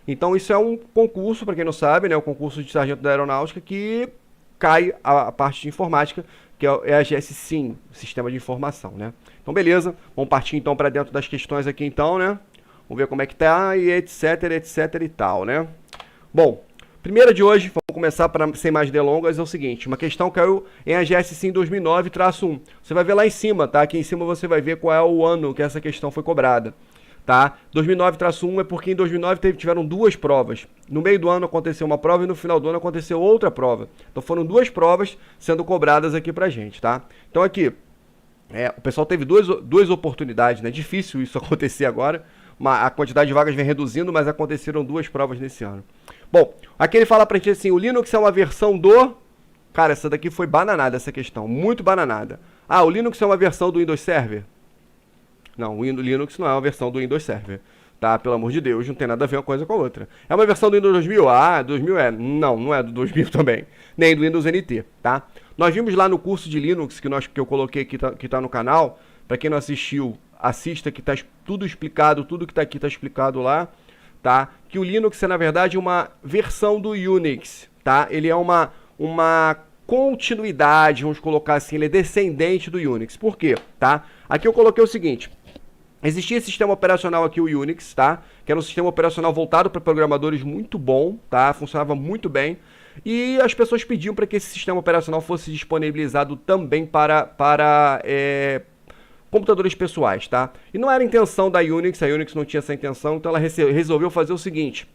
Então isso é um concurso, para quem não sabe, né, o concurso de sargento da aeronáutica, que cai a parte de informática, que é a GSSIM, Sistema de Informação, né? Então beleza, vamos partir então para dentro das questões aqui então, né? Vamos ver como é que tá e etc, etc e tal, né? Bom, primeira de hoje, vamos começar para sem mais delongas, é o seguinte, uma questão caiu em AGS Sim 2009-1. Você vai ver lá em cima, tá? Aqui em cima você vai ver qual é o ano que essa questão foi cobrada, tá? 2009-1 é porque em 2009 tiveram duas provas. No meio do ano aconteceu uma prova e no final do ano aconteceu outra prova. Então foram duas provas sendo cobradas aqui pra gente, tá? Então aqui, o pessoal teve duas oportunidades, né? Difícil isso acontecer agora. A quantidade de vagas vem reduzindo, mas aconteceram duas provas nesse ano. Bom, aqui ele fala pra gente assim, o Linux é uma versão do... Cara, essa daqui foi bananada, essa questão, muito bananada. Ah, o Linux é uma versão do Windows Server? Não, o Linux não é uma versão do Windows Server, tá? Pelo amor de Deus, não tem nada a ver uma coisa com a outra. É uma versão do Windows 2000? Ah, 2000 é. Não, não é do 2000 também, nem do Windows NT, tá? Nós vimos lá no curso de Linux que eu coloquei aqui, que tá no canal, para quem não assistiu, assista que tá tudo explicado, tudo que tá aqui tá explicado lá, tá? Que o Linux é na verdade uma versão do Unix, tá? Ele é uma continuidade, vamos colocar assim, ele é descendente do Unix. Por quê? Tá? Aqui eu coloquei o seguinte, existia esse sistema operacional aqui, o Unix, tá? Que era um sistema operacional voltado para programadores muito bom, tá? Funcionava muito bem. E as pessoas pediam para que esse sistema operacional fosse disponibilizado também para computadores pessoais, tá? E não era a intenção da Unix, a Unix não tinha essa intenção, então ela resolveu fazer o seguinte,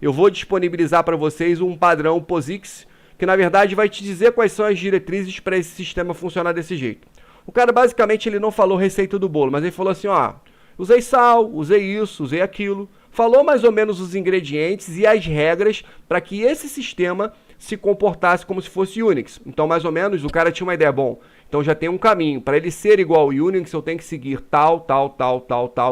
eu vou disponibilizar para vocês um padrão POSIX, que na verdade vai te dizer quais são as diretrizes para esse sistema funcionar desse jeito. O cara basicamente ele não falou receita do bolo, mas ele falou assim, usei sal, usei isso, usei aquilo, falou mais ou menos os ingredientes e as regras para que esse sistema se comportasse como se fosse Unix. Então mais ou menos o cara tinha uma ideia, bom, então já tem um caminho, para ele ser igual ao Unix eu tenho que seguir tal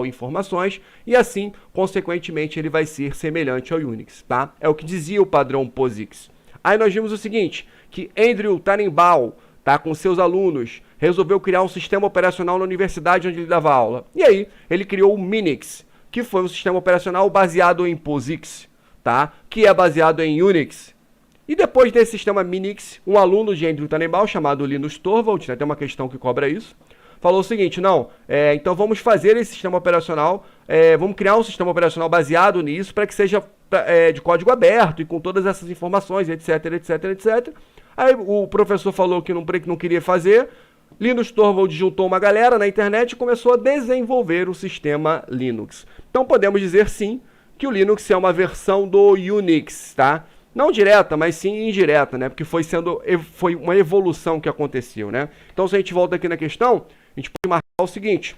informações e assim, consequentemente, ele vai ser semelhante ao Unix, tá? É o que dizia o padrão POSIX. Aí nós vimos o seguinte, que Andrew Tannenbaum, tá, com seus alunos, resolveu criar um sistema operacional na universidade onde ele dava aula. E aí, ele criou o Minix, que foi um sistema operacional baseado em POSIX, tá, que é baseado em Unix. E depois desse sistema Minix, um aluno de Andrew Tannenbaum, chamado Linus Torvalds, né, tem uma questão que cobra isso, falou o seguinte, então vamos fazer esse sistema operacional, vamos criar um sistema operacional baseado nisso para que seja de código aberto e com todas essas informações, etc, etc, etc. Aí o professor falou que não queria fazer, Linus Torvalds juntou uma galera na internet e começou a desenvolver o sistema Linux. Então podemos dizer sim que o Linux é uma versão do Unix, tá? Não direta, mas sim indireta, né? Porque foi uma evolução que aconteceu, né? Então se a gente volta aqui na questão, a gente pode marcar o seguinte.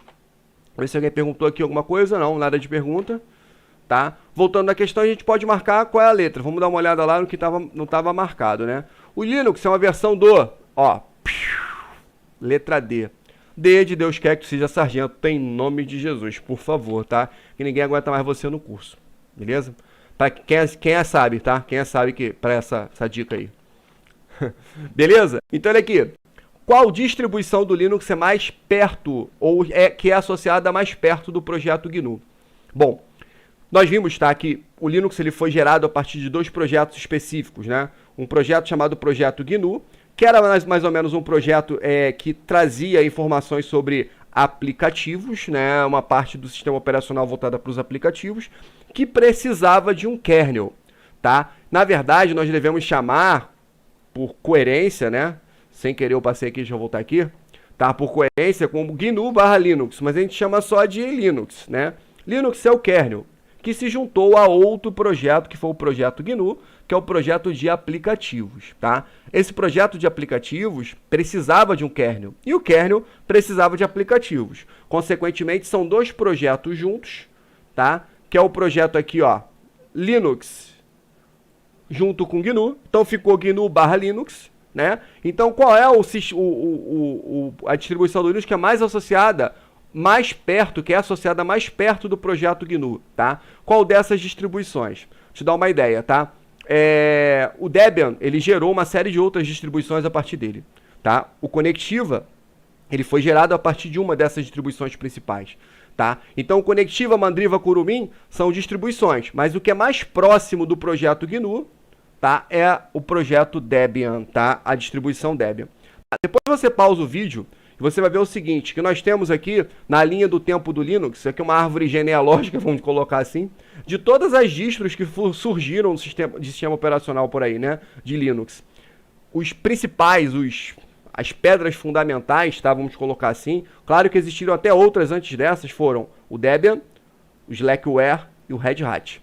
Ver se alguém perguntou aqui alguma coisa. Não, nada de pergunta. Tá? Voltando na questão, a gente pode marcar qual é a letra. Vamos dar uma olhada lá no que não estava marcado, né? O Linux é uma versão do, letra D. D de Deus quer que tu seja sargento, em nome de Jesus, por favor, tá? Que ninguém aguenta mais você no curso, beleza? Pra quem sabe, tá? Quem sabe que para essa dica aí. Beleza? Então olha aqui. Qual distribuição do Linux é mais perto, ou que é associada mais perto do projeto GNU? Bom, nós vimos, tá, que o Linux ele foi gerado a partir de dois projetos específicos, né? Um projeto chamado Projeto GNU, que era mais ou menos um projeto que trazia informações sobre aplicativos, né? Uma parte do sistema operacional voltada para os aplicativos, que precisava de um kernel, tá? Na verdade, nós devemos chamar, por coerência, né? Sem querer eu passei aqui, deixa eu voltar aqui, tá? Por coerência, como GNU/Linux, mas a gente chama só de Linux, né? Linux é o kernel, que se juntou a outro projeto, que foi o projeto GNU, que é o projeto de aplicativos, tá? Esse projeto de aplicativos precisava de um kernel, e o kernel precisava de aplicativos. Consequentemente, são dois projetos juntos, tá? Que é o projeto aqui, Linux, junto com GNU, então ficou GNU/Linux, né? Então, qual é a distribuição do Linux que é mais associada que é associada mais perto do projeto GNU, tá? Qual dessas distribuições? Vou te dar uma ideia, tá? O Debian, ele gerou uma série de outras distribuições a partir dele, tá? O Conectiva, ele foi gerado a partir de uma dessas distribuições principais, tá? Então, Conectiva, Mandriva, Curumim são distribuições, mas o que é mais próximo do projeto GNU, tá, é o projeto Debian, tá? A distribuição Debian. Depois você pausa o vídeo e você vai ver o seguinte, que nós temos aqui, na linha do tempo do Linux, isso aqui é uma árvore genealógica, vamos colocar assim, de todas as distros que surgiram no sistema operacional por aí, né, de Linux. Os principais, as pedras fundamentais, tá, vamos colocar assim, claro que existiram até outras antes dessas, foram o Debian, o Slackware e o Red Hat.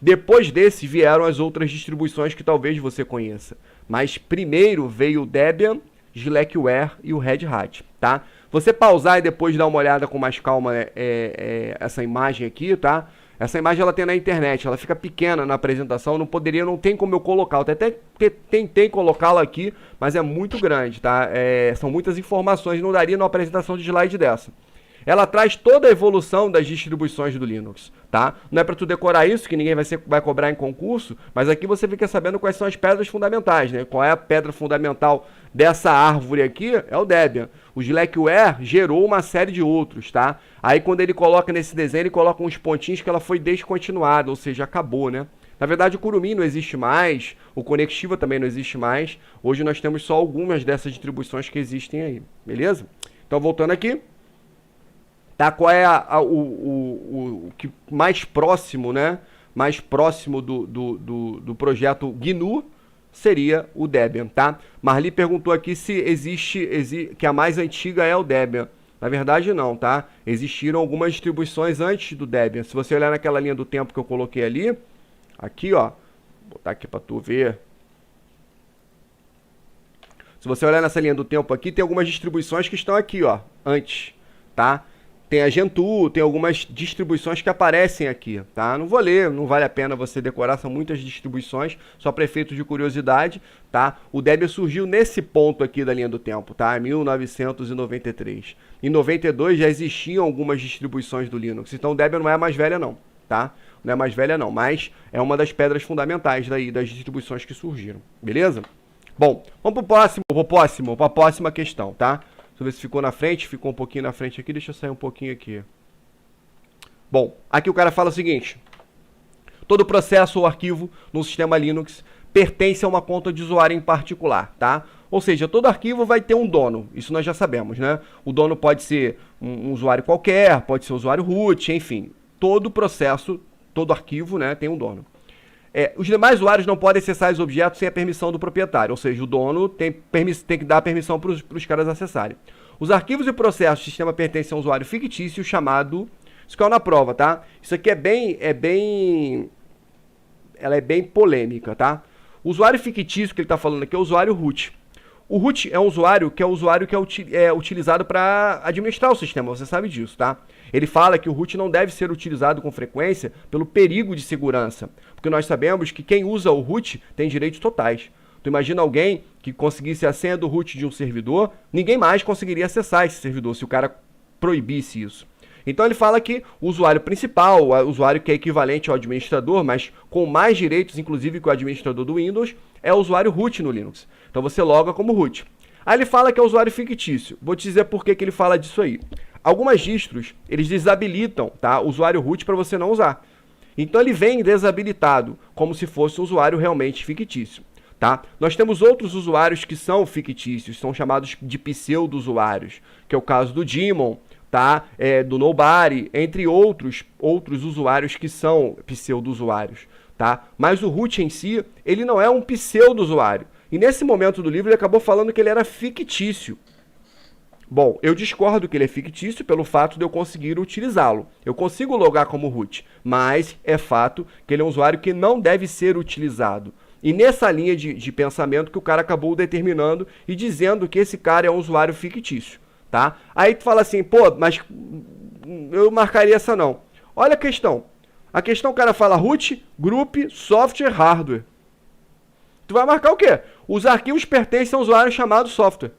Depois desse vieram as outras distribuições que talvez você conheça, mas primeiro veio o Debian, Slackware e o Red Hat, tá? Você pausar e depois dar uma olhada com mais calma essa imagem aqui, tá? Essa imagem ela tem na internet, ela fica pequena na apresentação, não tem como eu colocar, eu até tentei colocá-la aqui, mas é muito grande, tá? São muitas informações, não daria numa apresentação de slide dessa. Ela traz toda a evolução das distribuições do Linux, tá? Não é para tu decorar isso, que ninguém vai cobrar em concurso, mas aqui você fica sabendo quais são as pedras fundamentais, né? Qual é a pedra fundamental dessa árvore aqui? É o Debian. O Slackware gerou uma série de outros, tá? Aí quando ele coloca nesse desenho, ele coloca uns pontinhos que ela foi descontinuada, ou seja, acabou, né? Na verdade, o Curumim não existe mais, o Conectiva também não existe mais. Hoje nós temos só algumas dessas distribuições que existem aí, beleza? Então, voltando aqui. Tá, qual é o que mais próximo, né? Mais próximo do projeto GNU seria o Debian, tá? Marli perguntou aqui se que a mais antiga é o Debian. Na verdade não, tá? Existiram algumas distribuições antes do Debian. Se você olhar naquela linha do tempo que eu coloquei ali, aqui ó, vou botar aqui para tu ver. Se você olhar nessa linha do tempo aqui, tem algumas distribuições que estão aqui, ó, antes, tá? Tem a Gentoo, tem algumas distribuições que aparecem aqui, tá? Não vou ler, não vale a pena você decorar, são muitas distribuições, só para efeitos de curiosidade, tá? O Debian surgiu nesse ponto aqui da linha do tempo, tá? 1993. Em 92 já existiam algumas distribuições do Linux, então o Debian não é a mais velha não, tá? Não é a mais velha não, mas é uma das pedras fundamentais daí, das distribuições que surgiram, beleza? Bom, vamos para a próxima questão, tá? Deixa eu ver se ficou na frente, ficou um pouquinho na frente aqui, deixa eu sair um pouquinho aqui. Bom, aqui o cara fala o seguinte: todo processo ou arquivo no sistema Linux pertence a uma conta de usuário em particular, tá? Ou seja, todo arquivo vai ter um dono, isso nós já sabemos, né? O dono pode ser um usuário qualquer, pode ser um usuário root, enfim. Todo processo, todo arquivo, né, tem um dono. Os demais usuários não podem acessar os objetos sem a permissão do proprietário, ou seja, o dono tem que dar permissão para os caras acessarem. Os arquivos e processos do sistema pertencem a um usuário fictício chamado... Isso caiu na prova, tá? Isso aqui ela é bem polêmica, tá? O usuário fictício que ele está falando aqui é o usuário root. O root é um usuário que é utilizado para administrar o sistema, você sabe disso, tá? Ele fala que o root não deve ser utilizado com frequência pelo perigo de segurança, porque nós sabemos que quem usa o root tem direitos totais. Tu imagina alguém que conseguisse a senha do root de um servidor, ninguém mais conseguiria acessar esse servidor se o cara proibisse isso. Então ele fala que o usuário principal, o usuário que é equivalente ao administrador, mas com mais direitos, inclusive que o administrador do Windows, é o usuário root no Linux. Então você loga como root. Aí ele fala que é o usuário fictício. Vou te dizer por que ele fala disso aí. Algumas distros, eles desabilitam, tá, o usuário root para você não usar. Então ele vem desabilitado, como se fosse um usuário realmente fictício. Tá? Nós temos outros usuários que são fictícios, são chamados de pseudo-usuários, que é o caso do Daemon, tá? Do Nobody, entre outros usuários que são pseudo-usuários. Tá? Mas o root em si, ele não é um pseudo-usuário. E nesse momento do livro ele acabou falando que ele era fictício. Bom, eu discordo que ele é fictício pelo fato de eu conseguir utilizá-lo. Eu consigo logar como root, mas é fato que ele é um usuário que não deve ser utilizado. E nessa linha de pensamento que o cara acabou determinando e dizendo que esse cara é um usuário fictício, tá? Aí tu fala assim, pô, mas eu marcaria essa não. Olha a questão. A questão o cara fala root, group, software, hardware. Tu vai marcar o quê? Os arquivos pertencem a um usuário chamado software.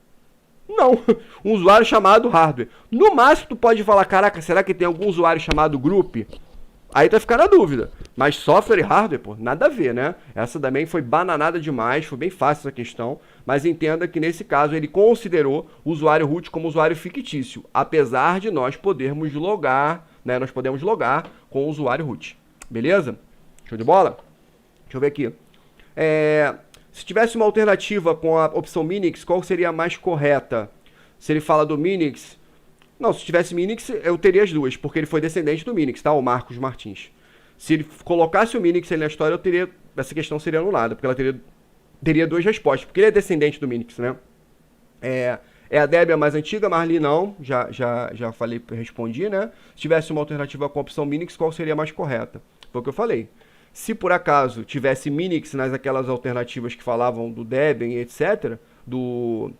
Não, um usuário chamado hardware. No máximo tu pode falar, caraca, será que tem algum usuário chamado group? Aí tu vai ficar na dúvida. Mas software e hardware, pô, nada a ver, né? Essa também foi bananada demais, foi bem fácil essa questão. Mas entenda que nesse caso ele considerou o usuário root como usuário fictício. Apesar de nós podermos logar né? Nós podemos logar com o usuário root. Beleza? Show de bola? Deixa eu ver aqui. Se tivesse uma alternativa com a opção Minix, qual seria a mais correta? Se ele fala do Minix... Não, se tivesse Minix, eu teria as duas, porque ele foi descendente do Minix, tá? O Marcos Martins. Se ele colocasse o Minix ali na história, essa questão seria anulada, porque ela teria duas respostas, porque ele é descendente do Minix, né? A Debbie a mais antiga, a Marli não, já falei, respondi, né? Se tivesse uma alternativa com a opção Minix, qual seria a mais correta? Foi o que eu falei. Se por acaso tivesse Minix nas aquelas alternativas que falavam do Debian, etc., do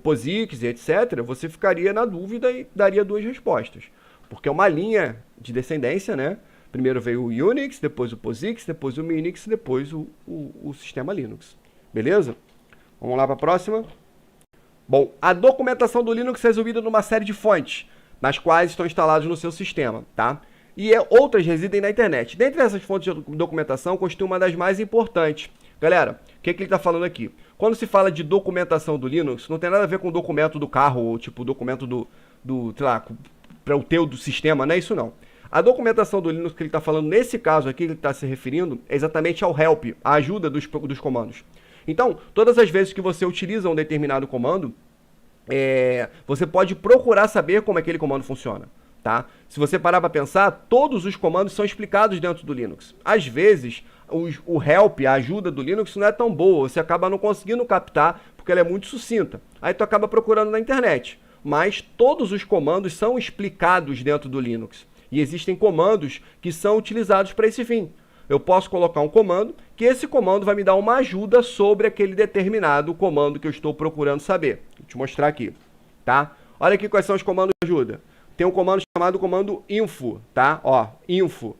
POSIX, etc., você ficaria na dúvida e daria duas respostas. Porque é uma linha de descendência, né? Primeiro veio o Unix, depois o POSIX, depois o Minix, depois o sistema Linux. Beleza? Vamos lá para a próxima. Bom, a documentação do Linux é resumida numa série de fontes, nas quais estão instalados no seu sistema, tá? E outras residem na internet. Dentre essas fontes de documentação, constitui uma das mais importantes. Galera, o que ele está falando aqui? Quando se fala de documentação do Linux, não tem nada a ver com o documento do carro, ou tipo, documento sei lá, para o teu do sistema, não é isso não. A documentação do Linux que ele está falando, nesse caso aqui, que ele está se referindo, é exatamente ao help, a ajuda dos comandos. Então, todas as vezes que você utiliza um determinado comando, você pode procurar saber como aquele comando funciona. Tá? Se você parar para pensar, todos os comandos são explicados dentro do Linux. Às vezes, o help, a ajuda do Linux não é tão boa, você acaba não conseguindo captar porque ela é muito sucinta. Aí tu acaba procurando na internet. Mas todos os comandos são explicados dentro do Linux. E existem comandos que são utilizados para esse fim. Eu posso colocar um comando, que esse comando vai me dar uma ajuda sobre aquele determinado comando que eu estou procurando saber. Vou te mostrar aqui, tá? Olha aqui quais são os comandos de ajuda. Tem um comando chamado comando info, tá? Ó, info.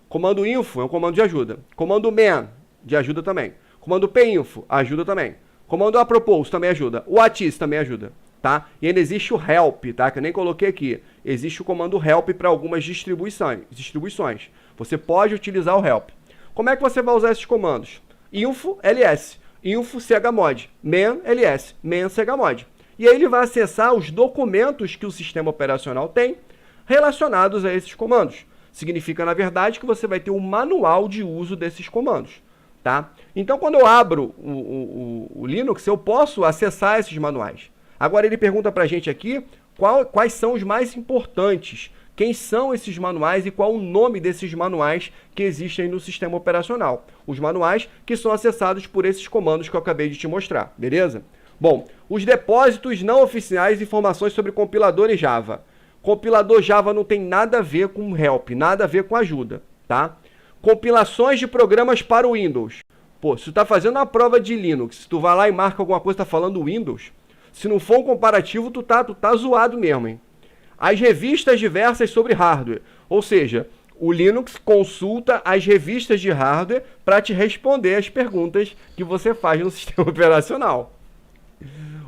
Comando info é um comando de ajuda. Comando man, de ajuda também. Comando pinfo, ajuda também. Comando apropos também ajuda. O atis também ajuda, tá? E ainda existe o help, tá? Que eu nem coloquei aqui. Existe o comando help para algumas distribuições. Você pode utilizar o help. Como é que você vai usar esses comandos? Info, ls. Info, chmod. Man, ls. Man, chmod. E aí ele vai acessar os documentos que o sistema operacional tem relacionados a esses comandos. Significa, na verdade, que você vai ter um manual de uso desses comandos, tá? Então, quando eu abro o Linux, eu posso acessar esses manuais. Agora, ele pergunta pra gente aqui quais são os mais importantes, quem são esses manuais e qual o nome desses manuais que existem no sistema operacional. Os manuais que são acessados por esses comandos que eu acabei de te mostrar, beleza? Bom, os depósitos não oficiais de informações sobre compiladores Java. Compilador Java não tem nada a ver com help, nada a ver com ajuda, tá? Compilações de programas para o Windows. Pô, se tu tá fazendo uma prova de Linux, se tu vai lá e marca alguma coisa, tá falando Windows, se não for um comparativo, tu tá zoado mesmo, hein? As revistas diversas sobre hardware, ou seja, o Linux consulta as revistas de hardware para te responder as perguntas que você faz no sistema operacional.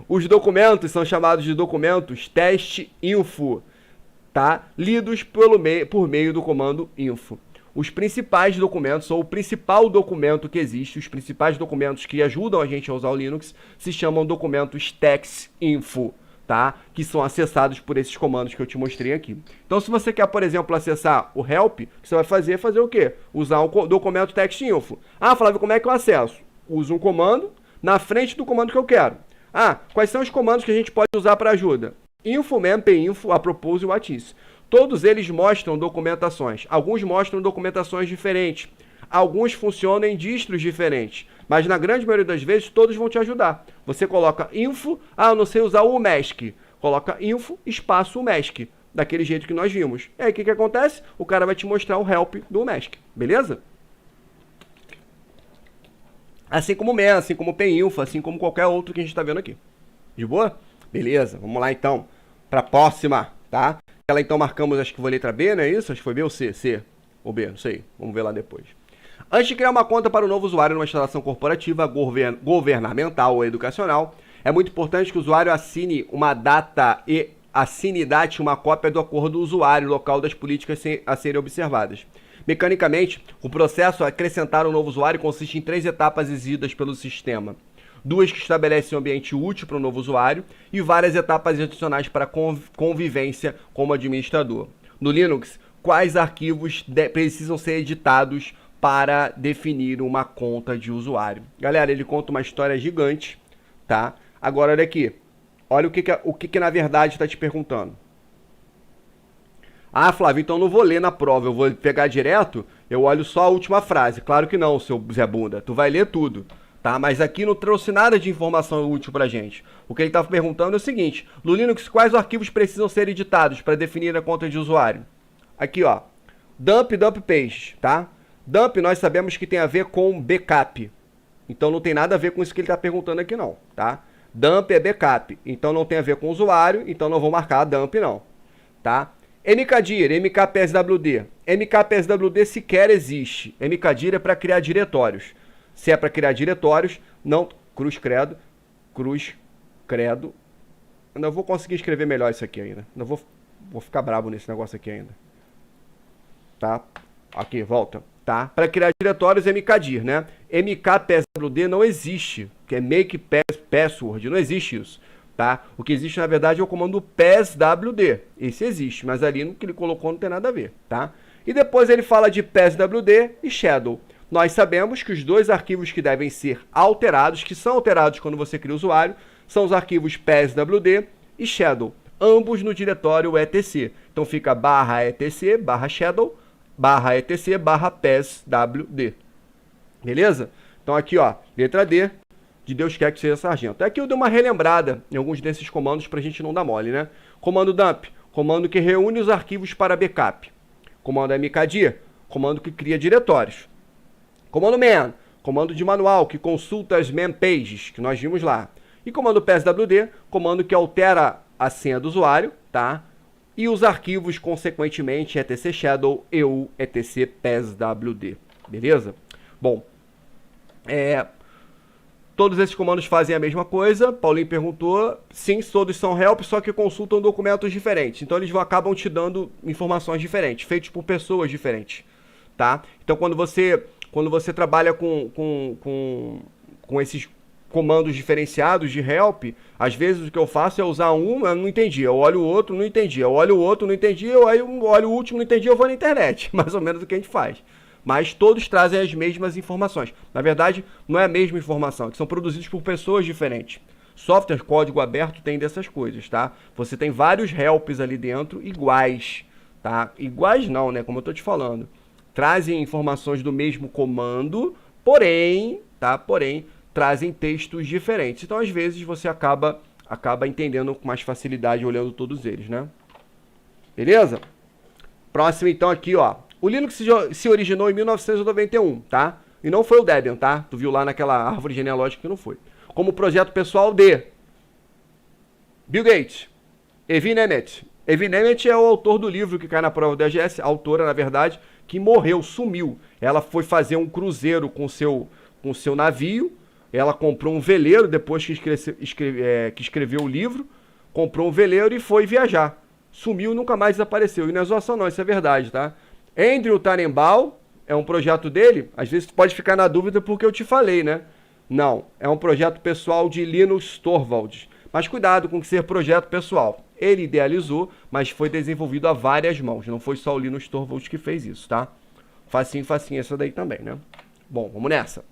Os documentos são chamados de documentos teste info, tá? Lidos por meio do comando info. Os principais documentos, ou o principal documento que existe, os principais documentos que ajudam a gente a usar o Linux, se chamam documentos textinfo, tá? Que são acessados por esses comandos que eu te mostrei aqui. Então, se você quer, por exemplo, acessar o help, o que você vai fazer é fazer o quê? Usar o documento textinfo. Ah, Flávio, como é que eu acesso? Uso um comando na frente do comando que eu quero. Ah, quais são os comandos que a gente pode usar para ajuda? Info, man, pinfo, apropos e atis. Todos eles mostram documentações. Alguns mostram documentações diferentes. Alguns funcionam em distros diferentes. Mas na grande maioria das vezes, todos vão te ajudar. Você coloca info, eu não sei usar o MESC. Coloca info, espaço MESC. Daquele jeito que nós vimos. E aí, o que acontece? O cara vai te mostrar o help do MESC. Beleza? Assim como o man, assim como o pinfo, assim como qualquer outro que a gente está vendo aqui. De boa? Beleza, vamos lá então. Para a próxima, tá? Ela então marcamos, acho que foi a letra B, não é isso? Acho que foi B ou C? C ou B, não sei. Vamos ver lá depois. Antes de criar uma conta para o novo usuário numa instalação corporativa, governamental ou educacional, é muito importante que o usuário assine uma data e assine e date uma cópia do acordo do usuário local das políticas a serem observadas. Mecanicamente, o processo a acrescentar um novo usuário consiste em 3 etapas exigidas pelo sistema. 2 que estabelecem um ambiente útil para o novo usuário e várias etapas adicionais para convivência como administrador. No Linux, quais arquivos precisam ser editados para definir uma conta de usuário? Galera, ele conta uma história gigante, tá? Agora, olha aqui. Olha o que na verdade está te perguntando. Ah, Flávio, então eu não vou ler na prova, eu vou pegar direto, eu olho só a última frase. Claro que não, seu Zé Bunda, tu vai ler tudo, tá? Mas aqui não trouxe nada de informação útil pra gente. O que ele estava perguntando é o seguinte: no Linux, quais arquivos precisam ser editados para definir a conta de usuário? Aqui, ó, dump page, tá? Dump nós sabemos que tem a ver com backup, então não tem nada a ver com isso que ele está perguntando aqui não, tá? Dump é backup, então não tem a ver com o usuário, então não vou marcar a dump não, tá? mkdir, mkpswd. mkpswd sequer existe. mkdir é para criar diretórios. Se é para criar diretórios, não... Cruz credo. Não vou conseguir escrever melhor isso aqui ainda. Não vou ficar bravo nesse negócio aqui ainda. Tá? Aqui, volta. Tá? Para criar diretórios, mkdir, né? mkpswd não existe, que é make password, não existe isso. Tá? O que existe, na verdade, é o comando pswd. Esse existe, mas ali no que ele colocou não tem nada a ver. Tá? E depois ele fala de pswd e shadow. Nós sabemos que os dois arquivos que devem ser alterados, que são alterados quando você cria o usuário, são os arquivos pswd e shadow, ambos no diretório etc. Então fica /etc, /shadow, /etc, /pswd. Beleza? Então aqui, ó, letra D, de Deus quer que seja sargento. Aqui eu dei uma relembrada em alguns desses comandos para a gente não dar mole, né? Comando dump, comando que reúne os arquivos para backup. Comando mkdir, comando que cria diretórios. Comando man, comando de manual, que consulta as man pages, que nós vimos lá. E comando pswd, comando que altera a senha do usuário, tá? E os arquivos, consequentemente, etc shadow e o etc pswd. Beleza? Bom, todos esses comandos fazem a mesma coisa. Paulinho perguntou. Sim, todos são help, só que consultam documentos diferentes. Então eles acabam te dando informações diferentes, feitos por pessoas diferentes, tá? Então quando você trabalha com esses comandos diferenciados de help, às vezes o que eu faço é usar um, eu não entendi, eu olho o outro, não entendi, eu olho o outro, não entendi, eu olho o último, não entendi, eu vou na internet. Mais ou menos o que a gente faz. Mas todos trazem as mesmas informações. Na verdade, não é a mesma informação, que são produzidos por pessoas diferentes. Software, código aberto, tem dessas coisas, tá? Você tem vários helps ali dentro iguais, tá? Iguais não, né? Como eu tô te falando. Trazem informações do mesmo comando, porém, tá? Porém, trazem textos diferentes. Então, às vezes, você acaba entendendo com mais facilidade olhando todos eles, né? Beleza? Próximo, então, aqui, ó. O Linux se originou em 1991, tá? E não foi o Debian, tá? Tu viu lá naquela árvore genealógica que não foi. Como projeto pessoal de Bill Gates, Evi Nemeth. Evi Nemeth é o autor do livro que cai na prova da AGS, a autora, na verdade, que morreu, sumiu. Ela foi fazer um cruzeiro com seu navio, ela comprou um veleiro depois que escreveu o livro, comprou um veleiro e foi viajar. Sumiu e nunca mais desapareceu. E não é zoação não, isso é verdade, tá? Andrew Tannenbaum, é um projeto dele, às vezes tu pode ficar na dúvida porque eu te falei, né? Não, é um projeto pessoal de Linus Torvalds. Mas cuidado com ser projeto pessoal. Ele idealizou, mas foi desenvolvido a várias mãos. Não foi só o Linus Torvalds que fez isso, tá? Facinho essa daí também, né? Bom, vamos nessa.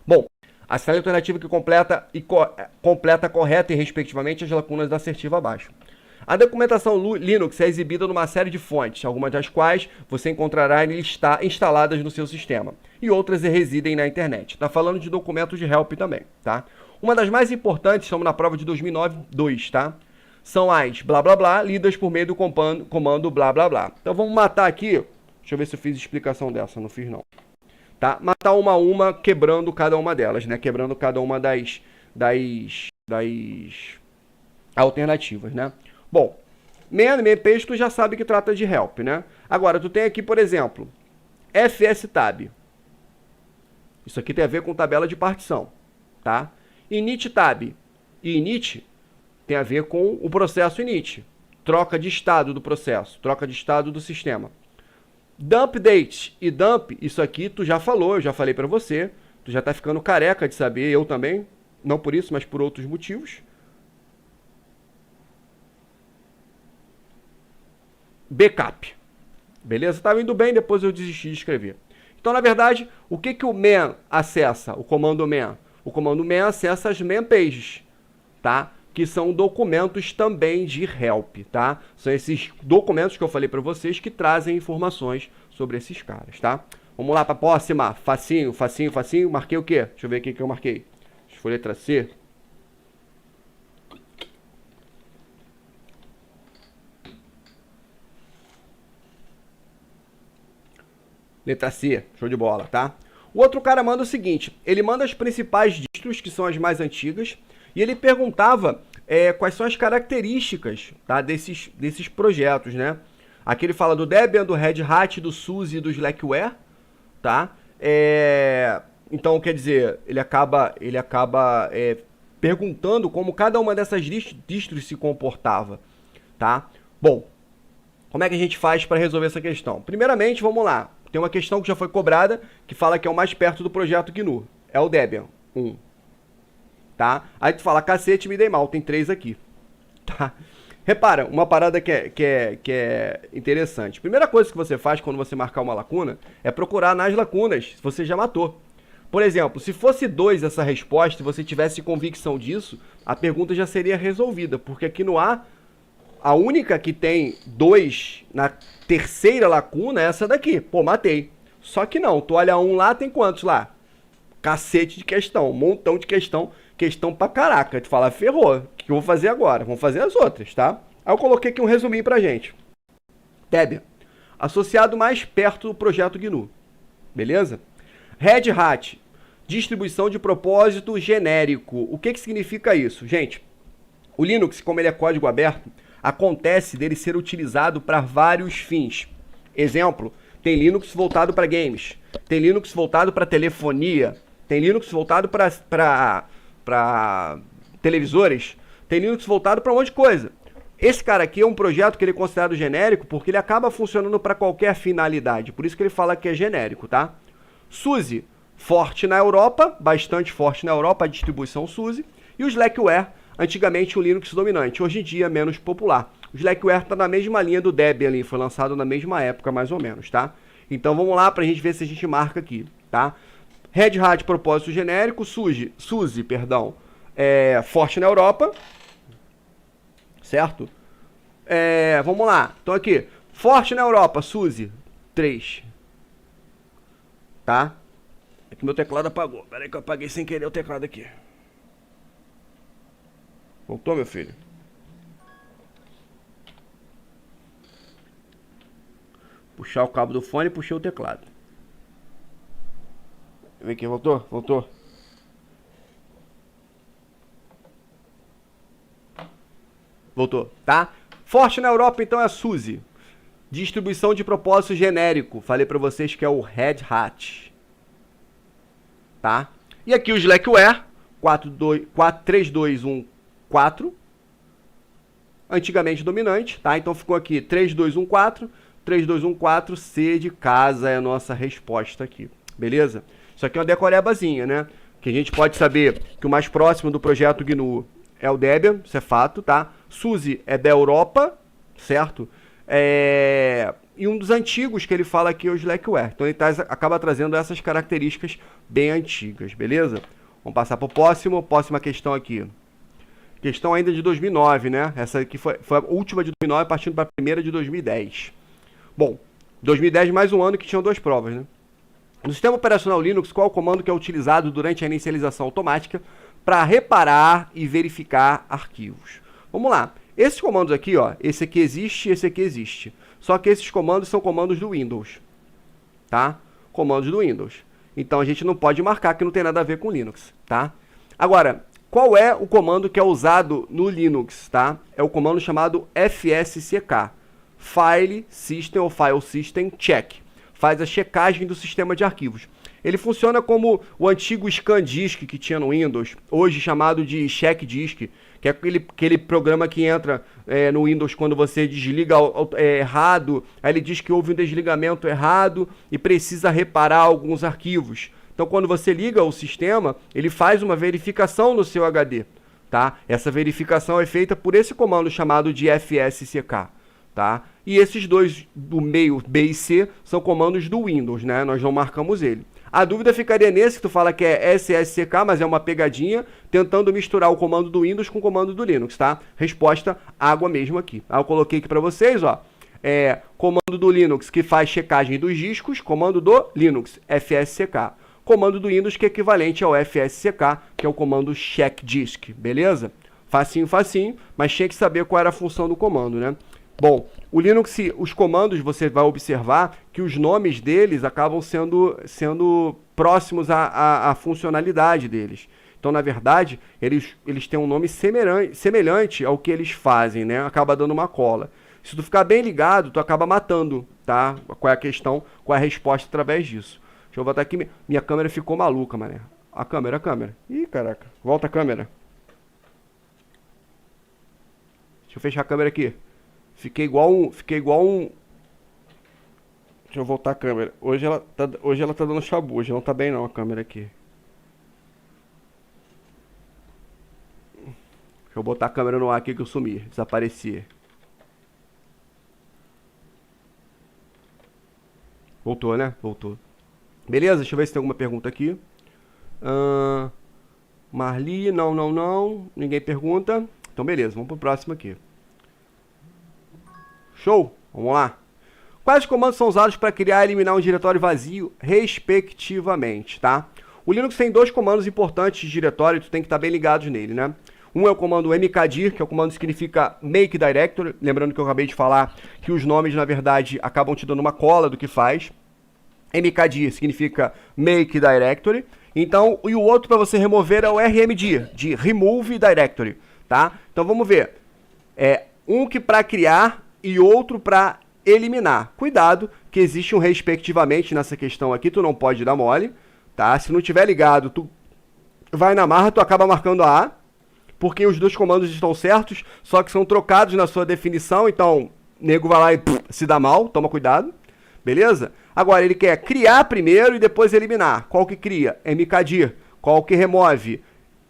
Bom, a saída alternativa que completa correta e respectivamente as lacunas da assertiva abaixo. A documentação Linux é exibida numa série de fontes, algumas das quais você encontrará instaladas no seu sistema, e outras residem na internet. Está falando de documentos de help também, tá? Uma das mais importantes, estamos na prova de 2009-2, tá? São as blá blá blá, lidas por meio do comando blá blá blá. Então vamos matar aqui, deixa eu ver se eu fiz explicação dessa, não fiz não. Tá? Matar uma a uma, quebrando cada uma delas, né? Quebrando cada uma das alternativas, né? Bom, man page tu já sabe que trata de help, né? Agora, tu tem aqui, por exemplo, fstab. Isso aqui tem a ver com tabela de partição, tá? Init-tab. E init tem a ver com o processo init. Troca de estado do processo, troca de estado do sistema. Dump date e dump, isso aqui tu já falou, eu já falei pra você. Tu já tá ficando careca de saber, eu também. não por isso, mas por outros motivos. Backup. Beleza? Estava indo bem, depois eu desisti de escrever. Então, na verdade, o que o man acessa? O comando man. O comando man acessa as man pages, tá? Que são documentos também de help, tá? São esses documentos que eu falei para vocês que trazem informações sobre esses caras, tá? Vamos lá para a próxima. Facinho, facinho, facinho. Marquei o quê? Deixa eu ver aqui que eu marquei. Acho que foi letra C. Letra C, show de bola, tá? O outro cara manda o seguinte, ele manda as principais distros, que são as mais antigas, e ele perguntava quais são as características, tá, desses projetos, né? Aqui ele fala do Debian, do Red Hat, do SUSE e do Slackware, tá? Então, quer dizer, ele acaba perguntando como cada uma dessas distros se comportava, tá? Bom, como é que a gente faz para resolver essa questão? Primeiramente, vamos lá. Tem uma questão que já foi cobrada, que fala que é o mais perto do projeto GNU. É o Debian 1. Tá? Aí tu fala, cacete, me dei mal, tem 3 aqui. Tá? Repara, uma parada que é interessante. Primeira coisa que você faz quando você marcar uma lacuna é procurar nas lacunas se você já matou. Por exemplo, se fosse 2 essa resposta e você tivesse convicção disso, a pergunta já seria resolvida, porque aqui no A, a única que tem 2 na terceira lacuna é essa daqui. Pô, matei. Só que não, tu olha 1 lá, tem quantos lá? Cacete de questão, um montão de questão pra caraca. Tu fala, ferrou, o que eu vou fazer agora? Vamos fazer as outras, tá? Aí eu coloquei aqui um resuminho pra gente. Debian, associado mais perto do projeto GNU. Beleza? Red Hat, distribuição de propósito genérico. O que significa isso? Gente, o Linux, como ele é código aberto, acontece dele ser utilizado para vários fins. Exemplo, tem Linux voltado para games, tem Linux voltado para telefonia, tem Linux voltado para televisores, tem Linux voltado para um monte de coisa. Esse cara aqui é um projeto que ele é considerado genérico porque ele acaba funcionando para qualquer finalidade, por isso que ele fala que é genérico, tá? SUSE, forte na Europa, bastante forte na Europa, a distribuição SUSE, e o Slackware, antigamente o Linux dominante, hoje em dia menos popular. O Slackware está na mesma linha do Debian ali, foi lançado na mesma época mais ou menos, tá? Então vamos lá para a gente ver se a gente marca aqui, tá? Red Hat, propósito genérico, SUSE, forte na Europa, certo? Vamos lá, então aqui, forte na Europa, SUSE, 3, tá? É que meu teclado apagou, peraí que eu apaguei sem querer o teclado aqui. Voltou, meu filho? Puxar o cabo do fone e puxei o teclado. Vem aqui, voltou? Voltou. Voltou, tá? Forte na Europa, então, é a SUSE. Distribuição de propósito genérico. Falei pra vocês que é o Red Hat. Tá? E aqui o Slackware, 3214, antigamente dominante, tá? Então ficou aqui 3214, 3214, C de casa é a nossa resposta aqui, beleza? Isso aqui é uma decorebazinha, né? Que a gente pode saber que o mais próximo do projeto GNU é o Debian, isso é fato, tá? SUSE é da Europa, certo? E um dos antigos que ele fala aqui é o Slackware. Então ele acaba trazendo essas características bem antigas, beleza? Vamos passar para o próxima questão aqui. Questão ainda de 2009, né? Essa aqui foi a última de 2009, partindo para a primeira de 2010. Bom, 2010 mais um ano que tinham 2 provas, né? No sistema operacional Linux, qual é o comando que é utilizado durante a inicialização automática para reparar e verificar arquivos? Vamos lá. Esses comandos aqui, ó, esse aqui existe e esse aqui existe. Só que esses comandos são comandos do Windows, tá? Comandos do Windows. Então a gente não pode marcar que não tem nada a ver com Linux, tá? Agora, qual é o comando que é usado no Linux, tá? É o comando chamado fsck, File System ou File System Check. Faz a checagem do sistema de arquivos. Ele funciona como o antigo ScanDisk que tinha no Windows, hoje chamado de CheckDisk, que é aquele programa que entra no Windows quando você desliga errado, aí ele diz que houve um desligamento errado e precisa reparar alguns arquivos. Então, quando você liga o sistema, ele faz uma verificação no seu HD, tá? Essa verificação é feita por esse comando chamado de fsck, tá? E esses dois do meio, B e C, são comandos do Windows, né? Nós não marcamos ele. A dúvida ficaria nesse, que tu fala que é SSCK, mas é uma pegadinha, tentando misturar o comando do Windows com o comando do Linux, tá? Resposta, água mesmo aqui. Aí eu coloquei aqui para vocês, ó, comando do Linux que faz checagem dos discos, comando do Linux, FSCK. Comando do Windows que é equivalente ao FSCK, que é o comando check disk, beleza? Facinho, facinho, mas tinha que saber qual era a função do comando, né? Bom, o Linux, os comandos, você vai observar que os nomes deles acabam sendo próximos à funcionalidade deles. Então, na verdade, eles têm um nome semelhante ao que eles fazem, né? Acaba dando uma cola. Se tu ficar bem ligado, tu acaba matando, tá? Qual é a questão, qual é a resposta através disso. Deixa eu voltar aqui, minha câmera ficou maluca, mané. A câmera. Ih, caraca, volta a câmera. Deixa eu fechar a câmera aqui. Fiquei igual um... Deixa eu voltar a câmera. Hoje ela tá dando chabu. Hoje não tá bem não a câmera aqui. Deixa eu botar a câmera no ar aqui que eu sumi. Desapareci. Voltou, né? Voltou. Beleza? Deixa eu ver se tem alguma pergunta aqui. Marli, não. Ninguém pergunta. Então beleza, vamos pro próximo aqui. Show? Vamos lá. Quais comandos são usados para criar e eliminar um diretório vazio, respectivamente, tá? O Linux tem dois comandos importantes de diretório, tu tem que estar bem ligado nele, né? Um é o comando mkdir, que é o comando que significa Make Directory, lembrando que eu acabei de falar que os nomes, na verdade, acabam te dando uma cola do que faz. mkdir significa Make Directory. Então, e o outro para você remover é o rmdir, de Remove Directory, tá? Então vamos ver. Um que para criar e outro para eliminar. Cuidado, que existe um respectivamente nessa questão aqui, tu não pode dar mole, tá? Se não tiver ligado, tu vai na marra, tu acaba marcando a A, porque os dois comandos estão certos, só que são trocados na sua definição, então, nego vai lá e se dá mal, toma cuidado, beleza? Agora, ele quer criar primeiro e depois eliminar. Qual que cria? mkdir. Qual que remove?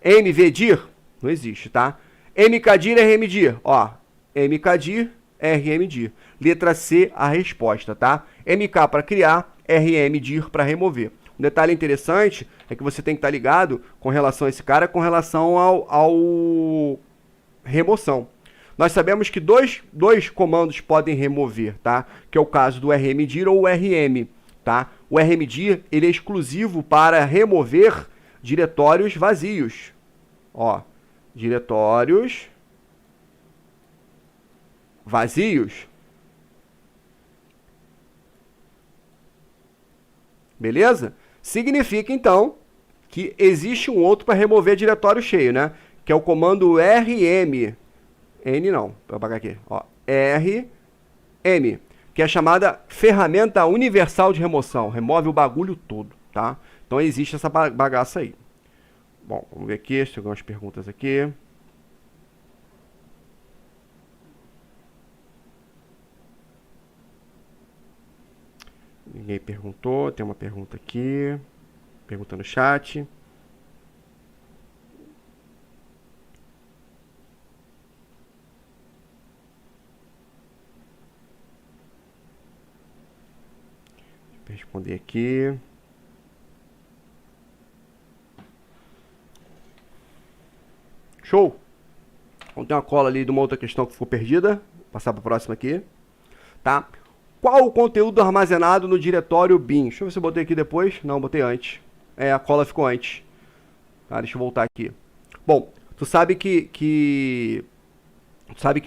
mvdir? Não existe, tá? mkdir, rmdir, ó, mkdir, rmdir. Letra C, a resposta, tá? MK para criar, rmdir para remover. Um detalhe interessante é que você tem que estar ligado com relação a esse cara, com relação ao remoção. Nós sabemos que dois comandos podem remover, tá? Que é o caso do rmdir ou o rm, tá? O rmdir, ele é exclusivo para remover diretórios vazios. Ó, diretórios vazios. Beleza? Significa, então, que existe um outro para remover diretório cheio, né? Que é o comando rm. N não, vou apagar aqui. Ó, rm, que é a chamada ferramenta universal de remoção. Remove o bagulho todo, tá? Então existe essa bagaça aí. Bom, vamos ver aqui, tem algumas perguntas aqui. Ninguém perguntou, tem uma pergunta aqui. Pergunta no chat. Deixa eu responder aqui. Show! Vamos ter uma cola ali de uma outra questão que ficou perdida. Vou passar para a próxima aqui. Tá? Qual o conteúdo armazenado no diretório bin? Deixa eu ver se eu botei aqui depois. Não, botei antes. A cola ficou antes. Tá, deixa eu voltar aqui. Bom, tu sabe que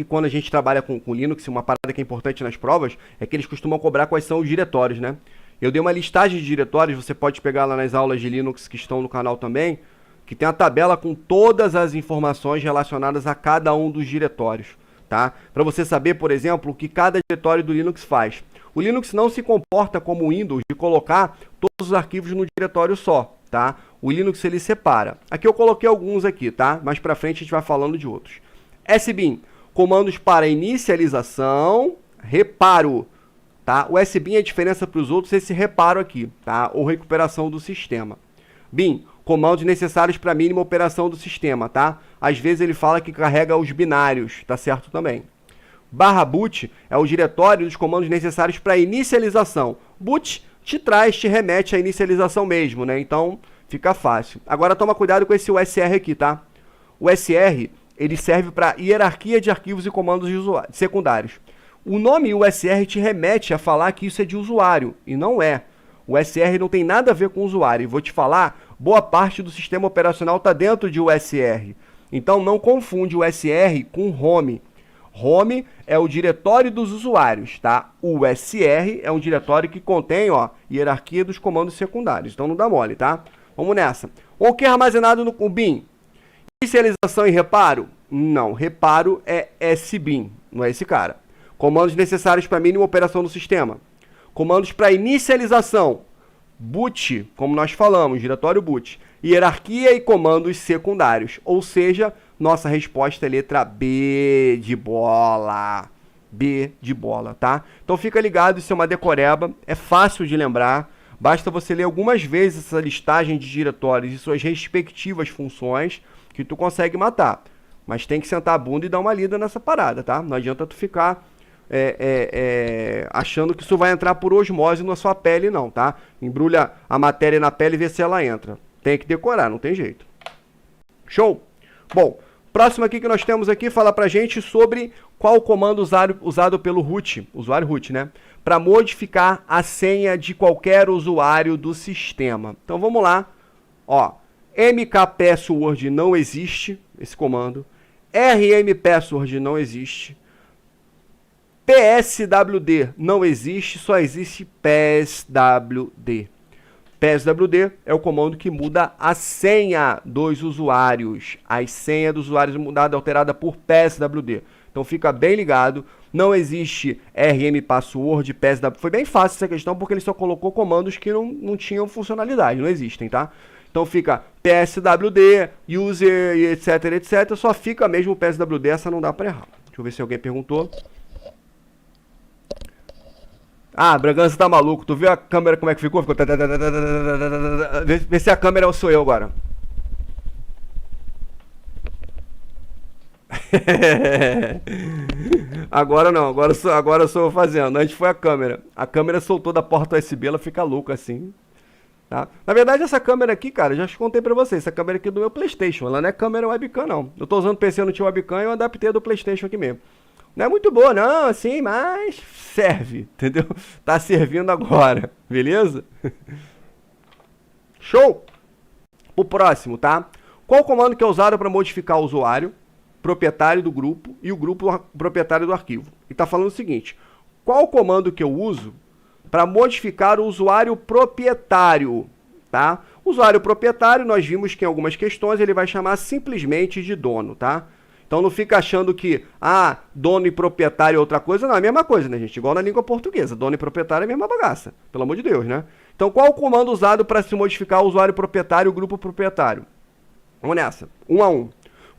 quando a gente trabalha com Linux, uma parada que é importante nas provas é que eles costumam cobrar quais são os diretórios, né? Eu dei uma listagem de diretórios, você pode pegar lá nas aulas de Linux que estão no canal também, que tem a tabela com todas as informações relacionadas a cada um dos diretórios. Tá? Para você saber, por exemplo, o que cada diretório do Linux faz. O Linux não se comporta como o Windows de colocar todos os arquivos no diretório só, tá? O Linux ele separa. Aqui eu coloquei alguns aqui, tá? Mais para frente a gente vai falando de outros. SBIN, comandos para inicialização, reparo, tá? O SBIN, a diferença para os outros é esse reparo aqui, tá? Ou recuperação do sistema. Bin, comandos necessários para a mínima operação do sistema, tá? Às vezes ele fala que carrega os binários, tá certo também. /boot é o diretório dos comandos necessários para inicialização. Boot te remete à inicialização mesmo, né? Então fica fácil. Agora toma cuidado com esse USR aqui, tá? O USR, ele serve para hierarquia de arquivos e comandos secundários. O nome USR te remete a falar que isso é de usuário, e não é. O USR não tem nada a ver com usuário. E vou te falar, boa parte do sistema operacional está dentro de USR. Então não confunde o USR com home. Home é o diretório dos usuários, tá? O USR é um diretório que contém, ó, hierarquia dos comandos secundários. Então não dá mole, tá? Vamos nessa. O que é armazenado no bin? Inicialização e reparo? Não, reparo é SBIN, não é esse cara. Comandos necessários para a mínima operação do sistema. Comandos para inicialização. Boot, como nós falamos, diretório boot. Hierarquia e comandos secundários. Ou seja, nossa resposta é letra B de bola. B de bola, tá? Então fica ligado, isso é uma decoreba, é fácil de lembrar. Basta você ler algumas vezes essa listagem de diretórios e suas respectivas funções que tu consegue matar. Mas tem que sentar a bunda e dar uma lida nessa parada, tá? Não adianta tu ficar achando que isso vai entrar por osmose na sua pele, não, tá? Embrulha a matéria na pele e vê se ela entra. Tem que decorar, não tem jeito. Show? Bom, próximo aqui que nós temos aqui fala pra gente sobre qual o comando usado pelo root, usuário root, né? Para modificar a senha de qualquer usuário do sistema. Então vamos lá. Ó, mkpassword não existe, esse comando. rmpassword não existe. pswd não existe, só existe pswd. pswd é o comando que muda a senha dos usuários. A senha dos usuários mudada, alterada por pswd. Então fica bem ligado. Não existe rmpassword, pswd. Foi bem fácil essa questão porque ele só colocou comandos que não tinham funcionalidade, não existem, tá? Então fica pswd, user, etc, etc. Só fica mesmo o pswd, essa não dá para errar. Deixa eu ver se alguém perguntou. Ah, Bragança tá maluco. Tu viu a câmera como é que ficou? Vê se a câmera sou eu agora. Agora não, agora eu sou fazendo. Antes foi a câmera. A câmera soltou da porta USB, ela fica louca assim. Tá? Na verdade, essa câmera aqui, cara, já contei pra vocês. Essa câmera aqui é do meu PlayStation. Ela não é câmera webcam, não. Eu tô usando PC, não tinha webcam e eu adaptei do PlayStation aqui mesmo. Não é muito boa, não, assim, mas serve, entendeu? Tá servindo agora, beleza? Show! O próximo, tá? Qual o comando que é usado para modificar o usuário, proprietário do grupo e o grupo proprietário do arquivo? E tá falando o seguinte, qual o comando que eu uso para modificar o usuário proprietário, tá? O usuário proprietário, nós vimos que em algumas questões ele vai chamar simplesmente de dono, tá? Então não fica achando que, dono e proprietário é outra coisa. Não, é a mesma coisa, né, gente? Igual na língua portuguesa. Dono e proprietário é a mesma bagaça. Pelo amor de Deus, né? Então qual o comando usado para se modificar o usuário proprietário e o grupo proprietário? Vamos nessa. Um a um.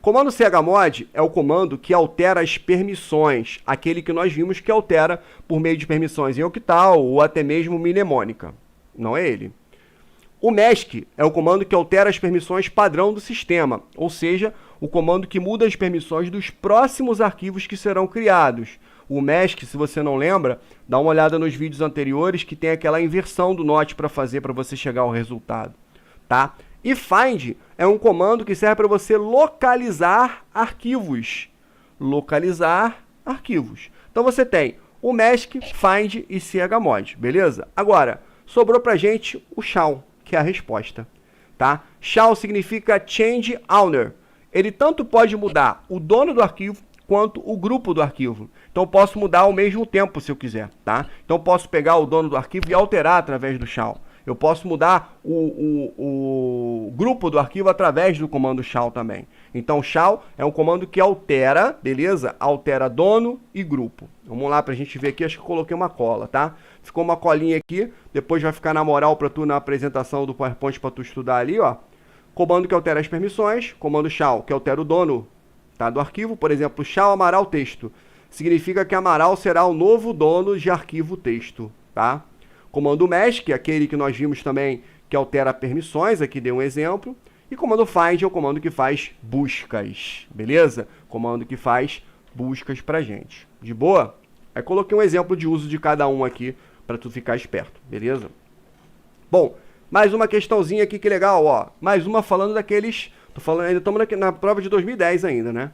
Comando chmod é o comando que altera as permissões. Aquele que nós vimos que altera por meio de permissões em octal ou até mesmo mnemônica. Não é ele. O mask é o comando que altera as permissões padrão do sistema, ou seja, o comando que muda as permissões dos próximos arquivos que serão criados. O mask, se você não lembra, dá uma olhada nos vídeos anteriores que tem aquela inversão do NOT para fazer para você chegar ao resultado, tá? E find é um comando que serve para você localizar arquivos. Localizar arquivos. Então você tem o mask, find e chmod, beleza? Agora, sobrou pra gente o shell, que é a resposta, tá? Shell significa change owner. Ele tanto pode mudar o dono do arquivo quanto o grupo do arquivo. Então eu posso mudar ao mesmo tempo se eu quiser, tá? Então eu posso pegar o dono do arquivo e alterar através do shell. Eu posso mudar o grupo do arquivo através do comando shell também. Então shell é um comando que altera, beleza? Altera dono e grupo. Vamos lá pra gente ver aqui, acho que eu coloquei uma cola, tá? Ficou uma colinha aqui, depois vai ficar na moral pra tu na apresentação do PowerPoint pra tu estudar ali, ó. Comando que altera as permissões, comando shell que altera o dono, tá, do arquivo, por exemplo, shell Amaral texto. Significa que Amaral será o novo dono de arquivo texto, tá? Comando mask, aquele que nós vimos também que altera permissões, aqui dei um exemplo. E comando find é o comando que faz buscas, beleza? Comando que faz buscas pra gente. De boa? Aí coloquei um exemplo de uso de cada um aqui para tu ficar esperto, beleza? Bom, mais uma questãozinha aqui que legal, ó. Mais uma falando daqueles... Tô falando, ainda estamos na prova de 2010 ainda, né?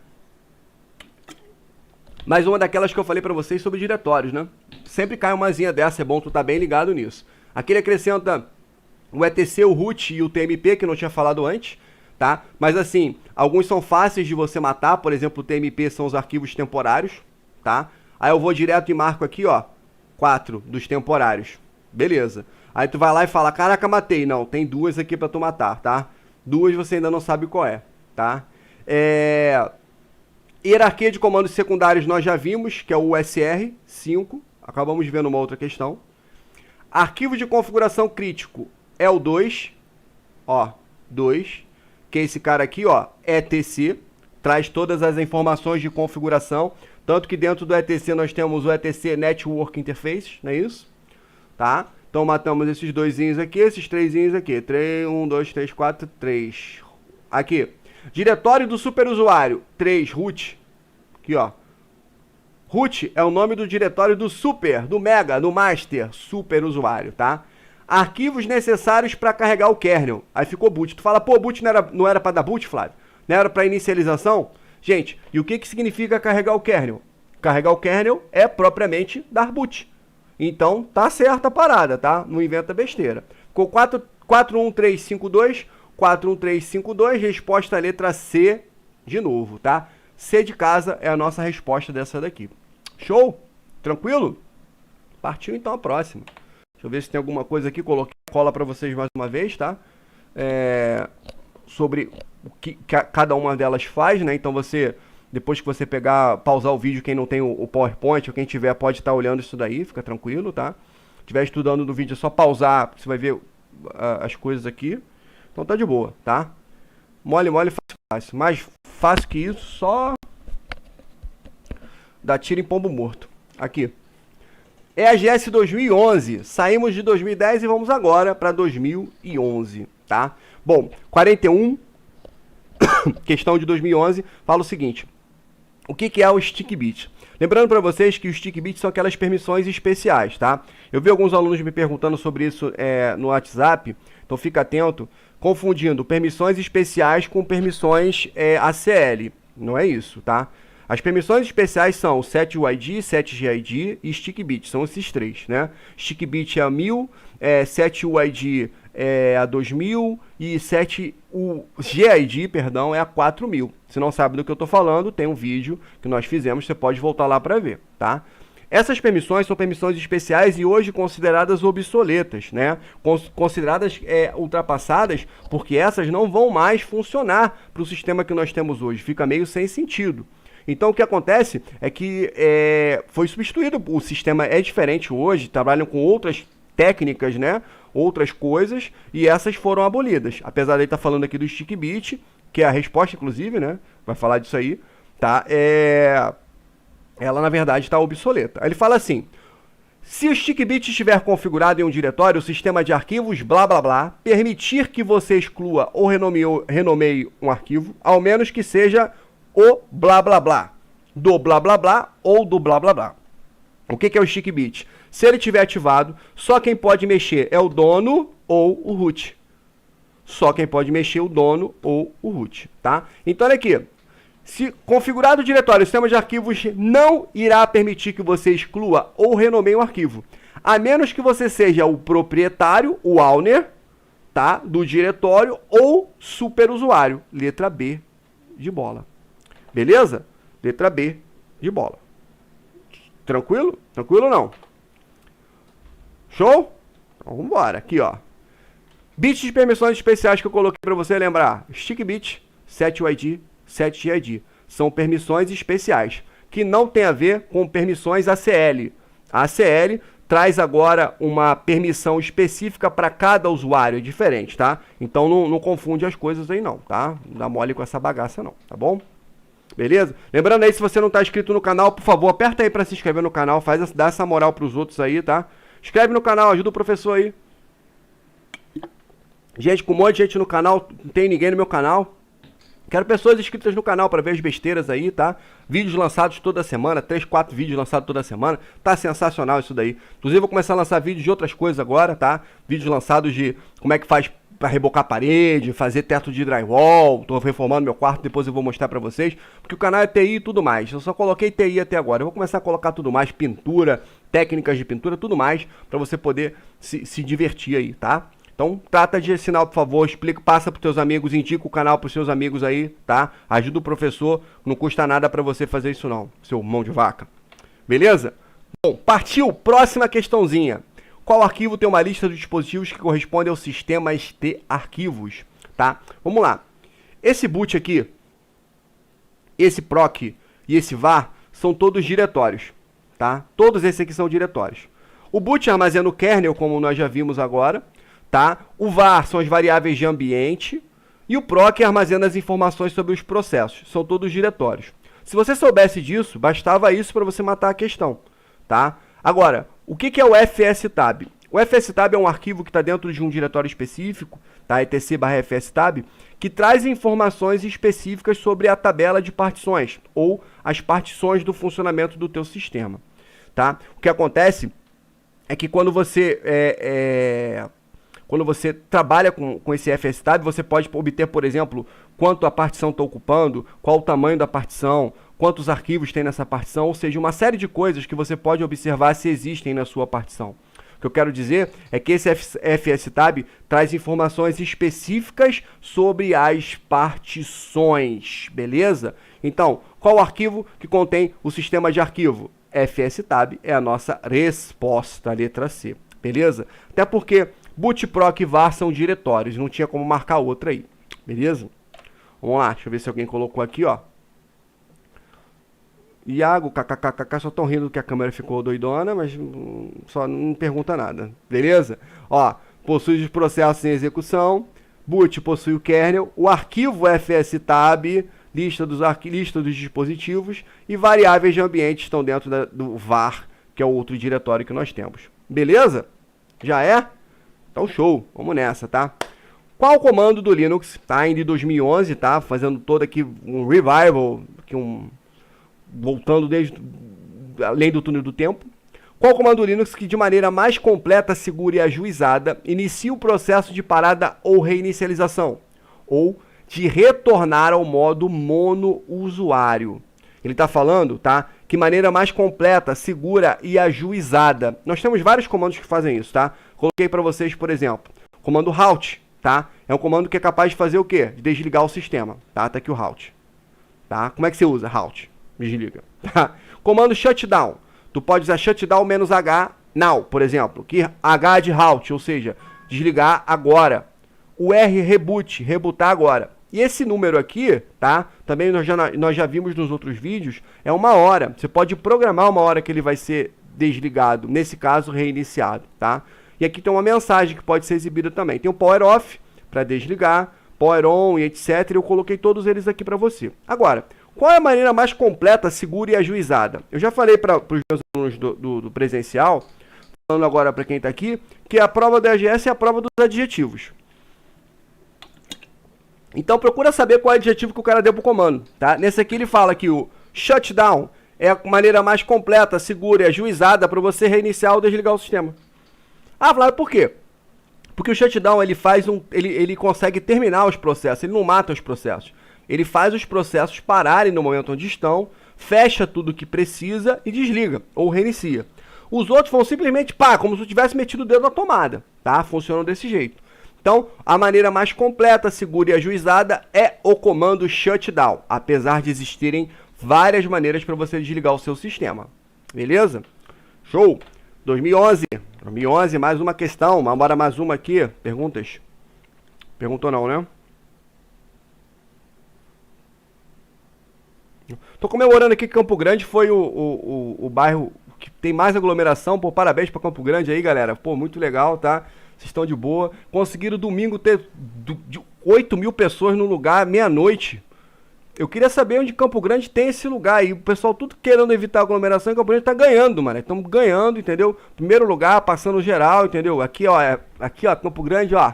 Mais uma daquelas que eu falei para vocês sobre diretórios, né? Sempre cai umazinha dessa, é bom tu tá bem ligado nisso. Aqui ele acrescenta o etc, o root e o tmp, que eu não tinha falado antes, tá? Mas assim, alguns são fáceis de você matar, por exemplo, o tmp são os arquivos temporários, tá? Aí eu vou direto e marco aqui, ó, 4 dos temporários. Beleza. Aí tu vai lá e fala, caraca, matei. Não, tem 2 aqui pra tu matar, tá? 2 você ainda não sabe qual é, tá? Hierarquia de comandos secundários nós já vimos, que é o USR5. Acabamos vendo uma outra questão. Arquivo de configuração crítico é o 2. Ó, 2. Que é esse cara aqui, ó, ETC. Traz todas as informações de configuração. Tanto que dentro do ETC nós temos o ETC Network Interface, não é isso? Tá? Então matamos esses 2zinhos aqui, esses 3zinhos aqui. 1, 2, 3, 4, 3. Aqui. Diretório do superusuário. 3, root. Aqui, ó. Root é o nome do diretório do super, do mega, do master, superusuário, tá? Arquivos necessários para carregar o kernel. Aí ficou boot. Tu fala, pô, boot não era para dar boot, Flávio? Não era para inicialização? Gente, e o que significa carregar o kernel? Carregar o kernel é propriamente dar boot. Então, tá certa a parada, tá? Não inventa besteira. Ficou 41352, 41352, resposta letra C de novo, tá? C de casa é a nossa resposta dessa daqui. Show? Tranquilo? Partiu então a próxima. Deixa eu ver se tem alguma coisa aqui, coloquei a cola para vocês mais uma vez, tá? Sobre o que cada uma delas faz, né? Então você... Depois que você pegar, pausar o vídeo, quem não tem o PowerPoint ou quem tiver pode estar olhando isso daí, fica tranquilo, tá? Se estiver estudando no vídeo, é só pausar, você vai ver as coisas aqui. Então tá de boa, tá? Mole, mole, fácil, fácil. Mais fácil que isso, só dar tiro em pombo morto. Aqui. EAGS 2011. Saímos de 2010 e vamos agora para 2011, tá? Bom, 41, questão de 2011, fala o seguinte. O que é o stick bit? Lembrando para vocês que os stick bits são aquelas permissões especiais, tá? Eu vi alguns alunos me perguntando sobre isso no WhatsApp, então fica atento, confundindo permissões especiais com permissões ACL. Não é isso, tá? As permissões especiais são setuid, setgid e stickbit, são esses três, né? Stickbit é a 1000, setuid é a 2000 e setgid, perdão, é a 4000. Se não sabe do que eu estou falando, tem um vídeo que nós fizemos, você pode voltar lá para ver, tá? Essas permissões são permissões especiais e hoje consideradas obsoletas, né? Consideradas ultrapassadas, porque essas não vão mais funcionar para o sistema que nós temos hoje. Fica meio sem sentido. Então o que acontece é que foi substituído, o sistema é diferente hoje, trabalham com outras técnicas, né? Outras coisas, e essas foram abolidas. Apesar de ele estar falando aqui do stick bit, que é a resposta, inclusive, né? Vai falar disso aí, tá? Ela, na verdade, está obsoleta. Aí ele fala assim, se o stick bit estiver configurado em um diretório, o sistema de arquivos, blá, blá, blá, permitir que você exclua ou renomeie um arquivo, ao menos que seja o blá, blá, blá, do blá, blá, blá ou do blá, blá, blá. O que é o stick bit? Se ele estiver ativado, só quem pode mexer é o dono ou o root. Só quem pode mexer é o dono ou o root, tá? Então, olha aqui. Se configurado o diretório, o sistema de arquivos não irá permitir que você exclua ou renomeie um arquivo, a menos que você seja o proprietário, o owner, tá, do diretório ou superusuário. Letra B de bola. Beleza? Letra B de bola. Tranquilo? Tranquilo ou não? Show? Então, vamos embora. Aqui, ó. Bits de permissões especiais que eu coloquei para você lembrar. Stick bit, setuid, setgid. São permissões especiais, que não tem a ver com permissões ACL. A ACL traz agora uma permissão específica para cada usuário, é diferente, tá? Então não confunde as coisas aí não, tá? Não dá mole com essa bagaça não, tá bom? Beleza? Lembrando aí, se você não está inscrito no canal, por favor, aperta aí para se inscrever no canal, dá essa moral para os outros aí, tá? Inscreve no canal, ajuda o professor aí. Gente, com um monte de gente no canal, não tem ninguém no meu canal. Quero pessoas inscritas no canal para ver as besteiras aí, tá? Vídeos lançados toda semana, 3, 4 vídeos lançados toda semana. Tá sensacional isso daí. Inclusive, vou começar a lançar vídeos de outras coisas agora, tá? Vídeos lançados de como é que faz para rebocar a parede, fazer teto de drywall. Tô reformando meu quarto, depois eu vou mostrar para vocês. Porque o canal é TI e tudo mais. Eu só coloquei TI até agora. Eu vou começar a colocar tudo mais, pintura, técnicas de pintura, tudo mais, para você poder se divertir aí, tá? Então, trata de ensinar, por favor, explica, passa para os teus amigos, indica o canal para os seus amigos aí, tá? Ajuda o professor, não custa nada para você fazer isso não, seu mão de vaca. Beleza? Bom, partiu, próxima questãozinha. Qual arquivo tem uma lista dos dispositivos que corresponde aos sistemas de arquivos, tá? Vamos lá. Esse boot aqui, esse proc e esse var são todos diretórios, tá? Todos esses aqui são diretórios. O boot armazena o kernel, como nós já vimos agora. Tá? O var são as variáveis de ambiente e o proc armazena as informações sobre os processos. São todos diretórios. Se você soubesse disso, bastava isso para você matar a questão. Tá? Agora, o que é o fstab? O fstab é um arquivo que está dentro de um diretório específico, tá? etc/fstab, que traz informações específicas sobre a tabela de partições ou as partições do funcionamento do teu sistema. Tá? O que acontece é que quando você trabalha com esse fstab, você pode obter, por exemplo, quanto a partição está ocupando, qual o tamanho da partição, quantos arquivos tem nessa partição, ou seja, uma série de coisas que você pode observar se existem na sua partição. O que eu quero dizer é que esse fstab traz informações específicas sobre as partições, beleza? Então, qual arquivo que contém o sistema de arquivo? Fstab é a nossa resposta, letra C, beleza? Até porque boot, proc e var são diretórios, não tinha como marcar outra aí, beleza? Vamos lá, deixa eu ver se alguém colocou aqui, ó. Iago, kkkk, só tão rindo que a câmera ficou doidona, mas só não pergunta nada, beleza? Ó, possui os processos em execução, boot possui o kernel, o arquivo fstab, lista dos dispositivos e variáveis de ambiente estão dentro do var, que é o outro diretório que nós temos, beleza? Já é? Então show, vamos nessa, tá? Qual o comando do Linux, tá? Em 2011, tá? Fazendo todo aqui um revival, voltando desde além do túnel do tempo. Qual o comando do Linux que de maneira mais completa, segura e ajuizada inicia o processo de parada ou reinicialização? Ou de retornar ao modo monousuário? Ele está falando, tá? Que maneira mais completa, segura e ajuizada. Nós temos vários comandos que fazem isso, tá? Coloquei para vocês, por exemplo, comando halt, tá? É um comando que é capaz de fazer o quê? De desligar o sistema, tá? Tá aqui o halt, tá? Como é que você usa halt? Desliga, tá? Comando shutdown. Tu pode usar shutdown -h now, por exemplo, que H de halt, ou seja, desligar agora. O R reboot, rebootar agora. E esse número aqui, tá? Também nós já vimos nos outros vídeos, é 1 hora. Você pode programar 1 hora que ele vai ser desligado, nesse caso reiniciado, tá? E aqui tem uma mensagem que pode ser exibida também. Tem o power off para desligar, power on e etc. Eu coloquei todos eles aqui para você. Agora, qual é a maneira mais completa, segura e ajuizada? Eu já falei para os meus alunos do presencial, falando agora para quem está aqui, que a prova do AGS é a prova dos adjetivos. Então procura saber qual é o adjetivo que o cara deu pro comando, tá? Nesse aqui ele fala que o shutdown é a maneira mais completa, segura e ajuizada para você reiniciar ou desligar o sistema. Ah, Flávio, por quê? Porque o shutdown ele consegue terminar os processos, ele não mata os processos. Ele faz os processos pararem no momento onde estão, fecha tudo que precisa e desliga ou reinicia. Os outros vão simplesmente, pá, como se eu tivesse metido o dedo na tomada, tá? Funcionam desse jeito. Então, a maneira mais completa, segura e ajuizada é o comando shutdown, apesar de existirem várias maneiras para você desligar o seu sistema. Beleza? Show! 2011, mais uma questão, bora mais uma aqui, perguntas? Perguntou não, né? Tô comemorando aqui que Campo Grande foi o bairro que tem mais aglomeração, pô, parabéns para Campo Grande aí, galera, pô, muito legal, tá? Vocês estão de boa. Conseguiram domingo ter 8 mil pessoas no lugar, meia-noite. Eu queria saber onde Campo Grande tem esse lugar aí. O pessoal tudo querendo evitar aglomeração e Campo Grande tá ganhando, mano. Estamos ganhando, entendeu? Primeiro lugar, passando geral, entendeu? Aqui, ó, Campo Grande, ó.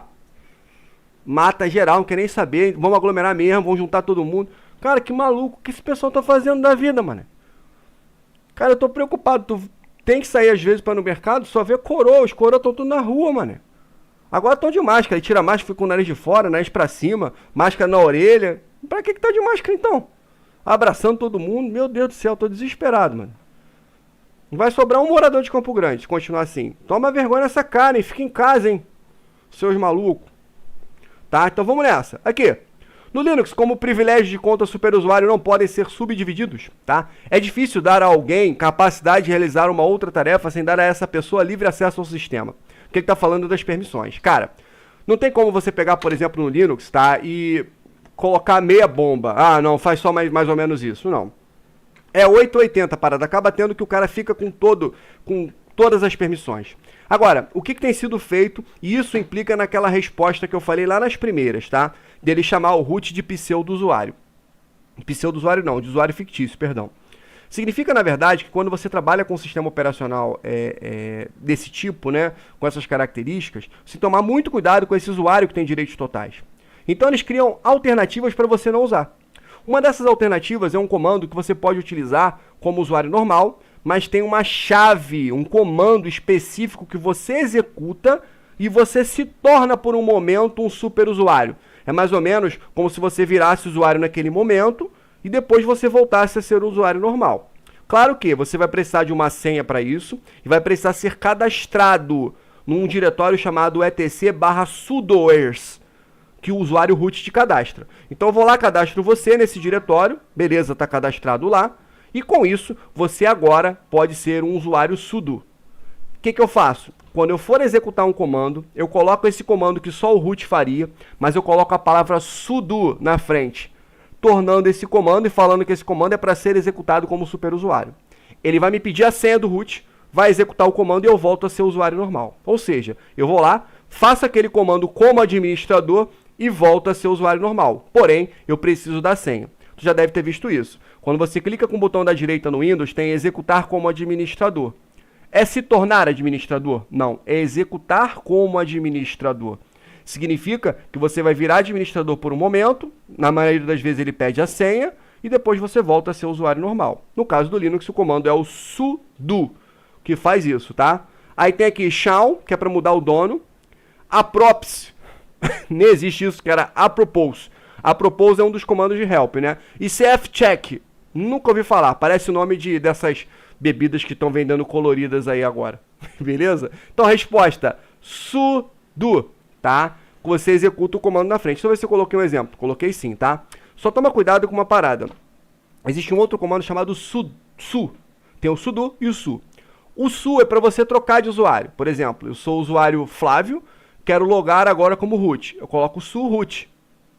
Mata geral, não quer nem saber, vamos aglomerar mesmo, vamos juntar todo mundo. Cara, que maluco, o que esse pessoal tá fazendo da vida, mano? Cara, eu tô preocupado, tu tem que sair às vezes pra ir no mercado, só ver coroa, os coroas estão tudo na rua, mano. Agora estão de máscara, ele tira a máscara, fica com o nariz de fora, nariz pra cima, máscara na orelha. Pra que tá de máscara então? Abraçando todo mundo, meu Deus do céu, tô desesperado, mano. Vai sobrar um morador de Campo Grande se continuar assim. Toma vergonha nessa cara, hein? Fica em casa, hein? Seus malucos. Tá? Então vamos nessa. Aqui. No Linux, como privilégios de conta superusuário não podem ser subdivididos, tá? É difícil dar a alguém capacidade de realizar uma outra tarefa sem dar a essa pessoa livre acesso ao sistema. O que está falando das permissões? Cara, não tem como você pegar, por exemplo, no Linux, tá? E colocar meia bomba. Ah, não, faz só mais ou menos isso. Não. É 880 parada. Acaba tendo que o cara fica com todas as permissões. Agora, o que tem sido feito, e isso implica naquela resposta que eu falei lá nas primeiras, tá? Dele chamar o root de pseudo-usuário. Pseudo-usuário não, de usuário fictício, perdão. Significa, na verdade, que quando você trabalha com um sistema operacional desse tipo, né, com essas características, você tomar muito cuidado com esse usuário que tem direitos totais. Então eles criam alternativas para você não usar. Uma dessas alternativas é um comando que você pode utilizar como usuário normal, mas tem uma chave, um comando específico que você executa e você se torna por um momento um superusuário. É mais ou menos como se você virasse usuário naquele momento e depois você voltasse a ser um usuário normal. Claro que você vai precisar de uma senha para isso e vai precisar ser cadastrado num diretório chamado etc/sudoers, que o usuário root te cadastra. Então eu vou lá, cadastro você nesse diretório, beleza, está cadastrado lá, e com isso você agora pode ser um usuário sudo. O que eu faço? Quando eu for executar um comando, eu coloco esse comando que só o root faria, mas eu coloco a palavra sudo na frente, tornando esse comando e falando que esse comando é para ser executado como superusuário. Ele vai me pedir a senha do root, vai executar o comando e eu volto a ser usuário normal. Ou seja, eu vou lá, faço aquele comando como administrador e volto a ser usuário normal. Porém, eu preciso da senha. Tu já deve ter visto isso. Quando você clica com o botão da direita no Windows, tem executar como administrador. É se tornar administrador? Não, é executar como administrador. Significa que você vai virar administrador por um momento, na maioria das vezes ele pede a senha, e depois você volta a ser usuário normal. No caso do Linux, o comando é o sudo, que faz isso, tá? Aí tem aqui shell, que é para mudar o dono, aprops, nem existe isso, que era apropos. Apropos é um dos comandos de help, né? E cfcheck, nunca ouvi falar, parece o nome dessas bebidas que estão vendendo coloridas aí agora, beleza? Então a resposta, sudo, tá? Você executa o comando na frente. Deixa eu ver se eu coloquei um exemplo. Coloquei sim, tá? Só toma cuidado com uma parada. Existe um outro comando chamado su. Tem o sudo e o su. O su é para você trocar de usuário. Por exemplo, eu sou o usuário Flávio, quero logar agora como root. Eu coloco su root.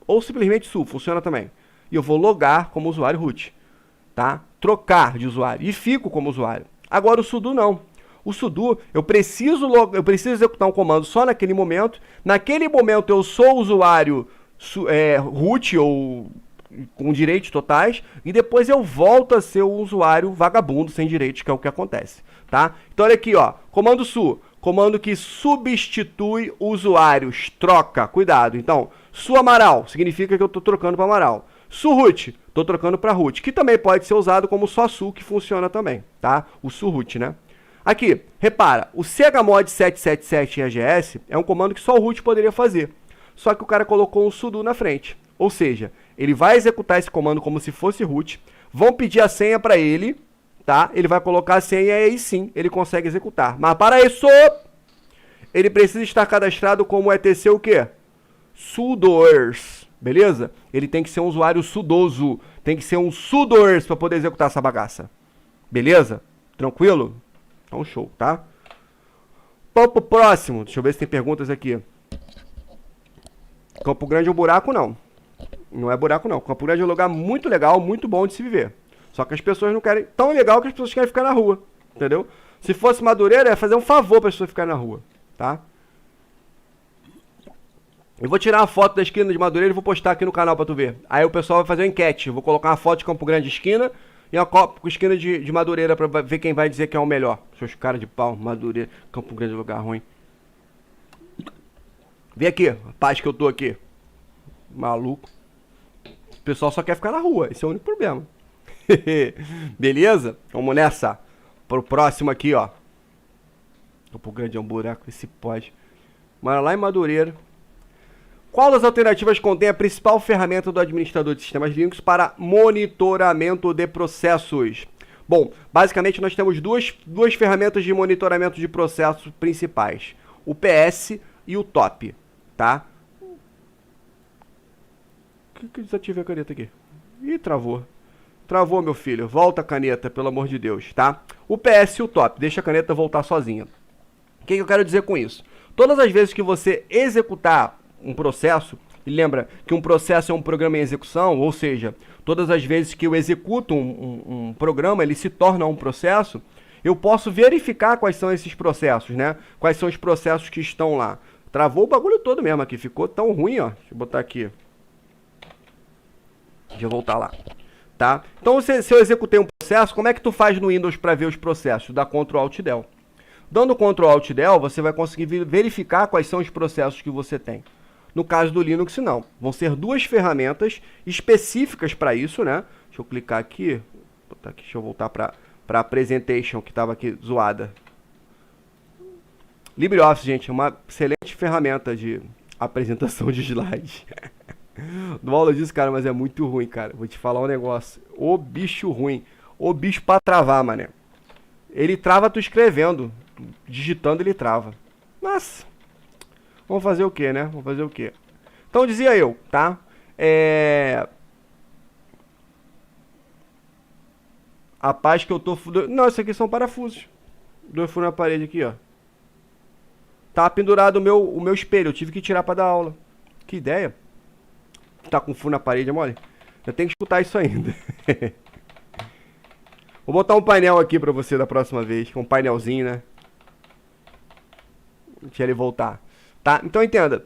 Ou simplesmente su, funciona também. E eu vou logar como usuário root. Tá? Trocar de usuário. E fico como usuário. Agora o sudo não. O sudo, eu preciso executar um comando só naquele momento. Naquele momento eu sou usuário root ou com direitos totais. E depois eu volto a ser um usuário vagabundo sem direitos, que é o que acontece. Tá? Então olha aqui, ó. Comando su. Comando que substitui usuários. Troca. Cuidado. Então, su Amaral significa que eu estou trocando para Amaral. Su root. Estou trocando para root. Que também pode ser usado como só su, que funciona também. Tá? O su root, né? Aqui, repara, o chmod 777 em AGS é um comando que só o root poderia fazer. Só que o cara colocou um sudo na frente. Ou seja, ele vai executar esse comando como se fosse root, vão pedir a senha para ele, tá? Ele vai colocar a senha e aí sim ele consegue executar. Mas para isso, ele precisa estar cadastrado como etc o quê? Sudoers, beleza? Ele tem que ser um usuário sudoso, tem que ser um sudoers para poder executar essa bagaça. Beleza? Tranquilo? Então, show, tá? Vamos pro próximo. Deixa eu ver se tem perguntas aqui. Campo Grande é um buraco, não. Não é buraco, não. Campo Grande é um lugar muito legal, muito bom de se viver. Só que as pessoas não querem... Tão legal que as pessoas querem ficar na rua. Entendeu? Se fosse Madureira, ia fazer um favor para as pessoas ficarem na rua. Tá? Eu vou tirar uma foto da esquina de Madureira e vou postar aqui no canal para tu ver. Aí o pessoal vai fazer uma enquete. Eu vou colocar uma foto de Campo Grande esquina e uma esquina de Madureira pra ver quem vai dizer que é o melhor. Seus caras de pau, Madureira, Campo Grande é lugar ruim. Vem aqui, a paz que eu tô aqui. Maluco. O pessoal só quer ficar na rua, esse é o único problema. Beleza? Vamos nessa. Pro próximo aqui, ó. Pro grande é um buraco, esse pode. Mano, lá em Madureira. Qual das alternativas contém a principal ferramenta do administrador de sistemas Linux para monitoramento de processos? Bom, basicamente nós temos duas ferramentas de monitoramento de processos principais. O PS e o TOP, tá? Que desativei a caneta aqui? Ih, travou. Travou, meu filho. Volta a caneta, pelo amor de Deus, tá? O PS e o TOP. Deixa a caneta voltar sozinha. O que eu quero dizer com isso? Todas as vezes que você executar um processo, e lembra que um processo é um programa em execução, ou seja, todas as vezes que eu executo um programa, ele se torna um processo, eu posso verificar quais são esses processos, né? Quais são os processos que estão lá. Travou o bagulho todo mesmo aqui, ficou tão ruim, ó. Deixa eu botar aqui. Deixa eu voltar lá. Tá? Então, se eu executei um processo, como é que tu faz no Windows para ver os processos? Dá Ctrl Alt Del. Dando Ctrl Alt Del, você vai conseguir verificar quais são os processos que você tem. No caso do Linux, não. Vão ser duas ferramentas específicas para isso, né? Deixa eu clicar aqui. Deixa eu voltar para a presentation que estava aqui zoada. LibreOffice, gente, é uma excelente ferramenta de apresentação de slides. Dou aula disso, cara, mas é muito ruim, cara. Vou te falar um negócio. O bicho ruim. O bicho pra travar, mané. Ele trava tu escrevendo. Digitando ele trava. Nossa. Vamos fazer o que, né? Vamos fazer o que? Então dizia eu, tá? A paz que eu tô... Não, isso aqui são parafusos. Dois furos na parede aqui, ó. Tá pendurado o meu espelho. Eu tive que tirar pra dar aula. Que ideia. Tá com furo na parede, é mole? Eu tenho que escutar isso ainda. Vou botar um painel aqui pra você da próxima vez. Um painelzinho, né? Deixa ele voltar. Tá? Então entenda.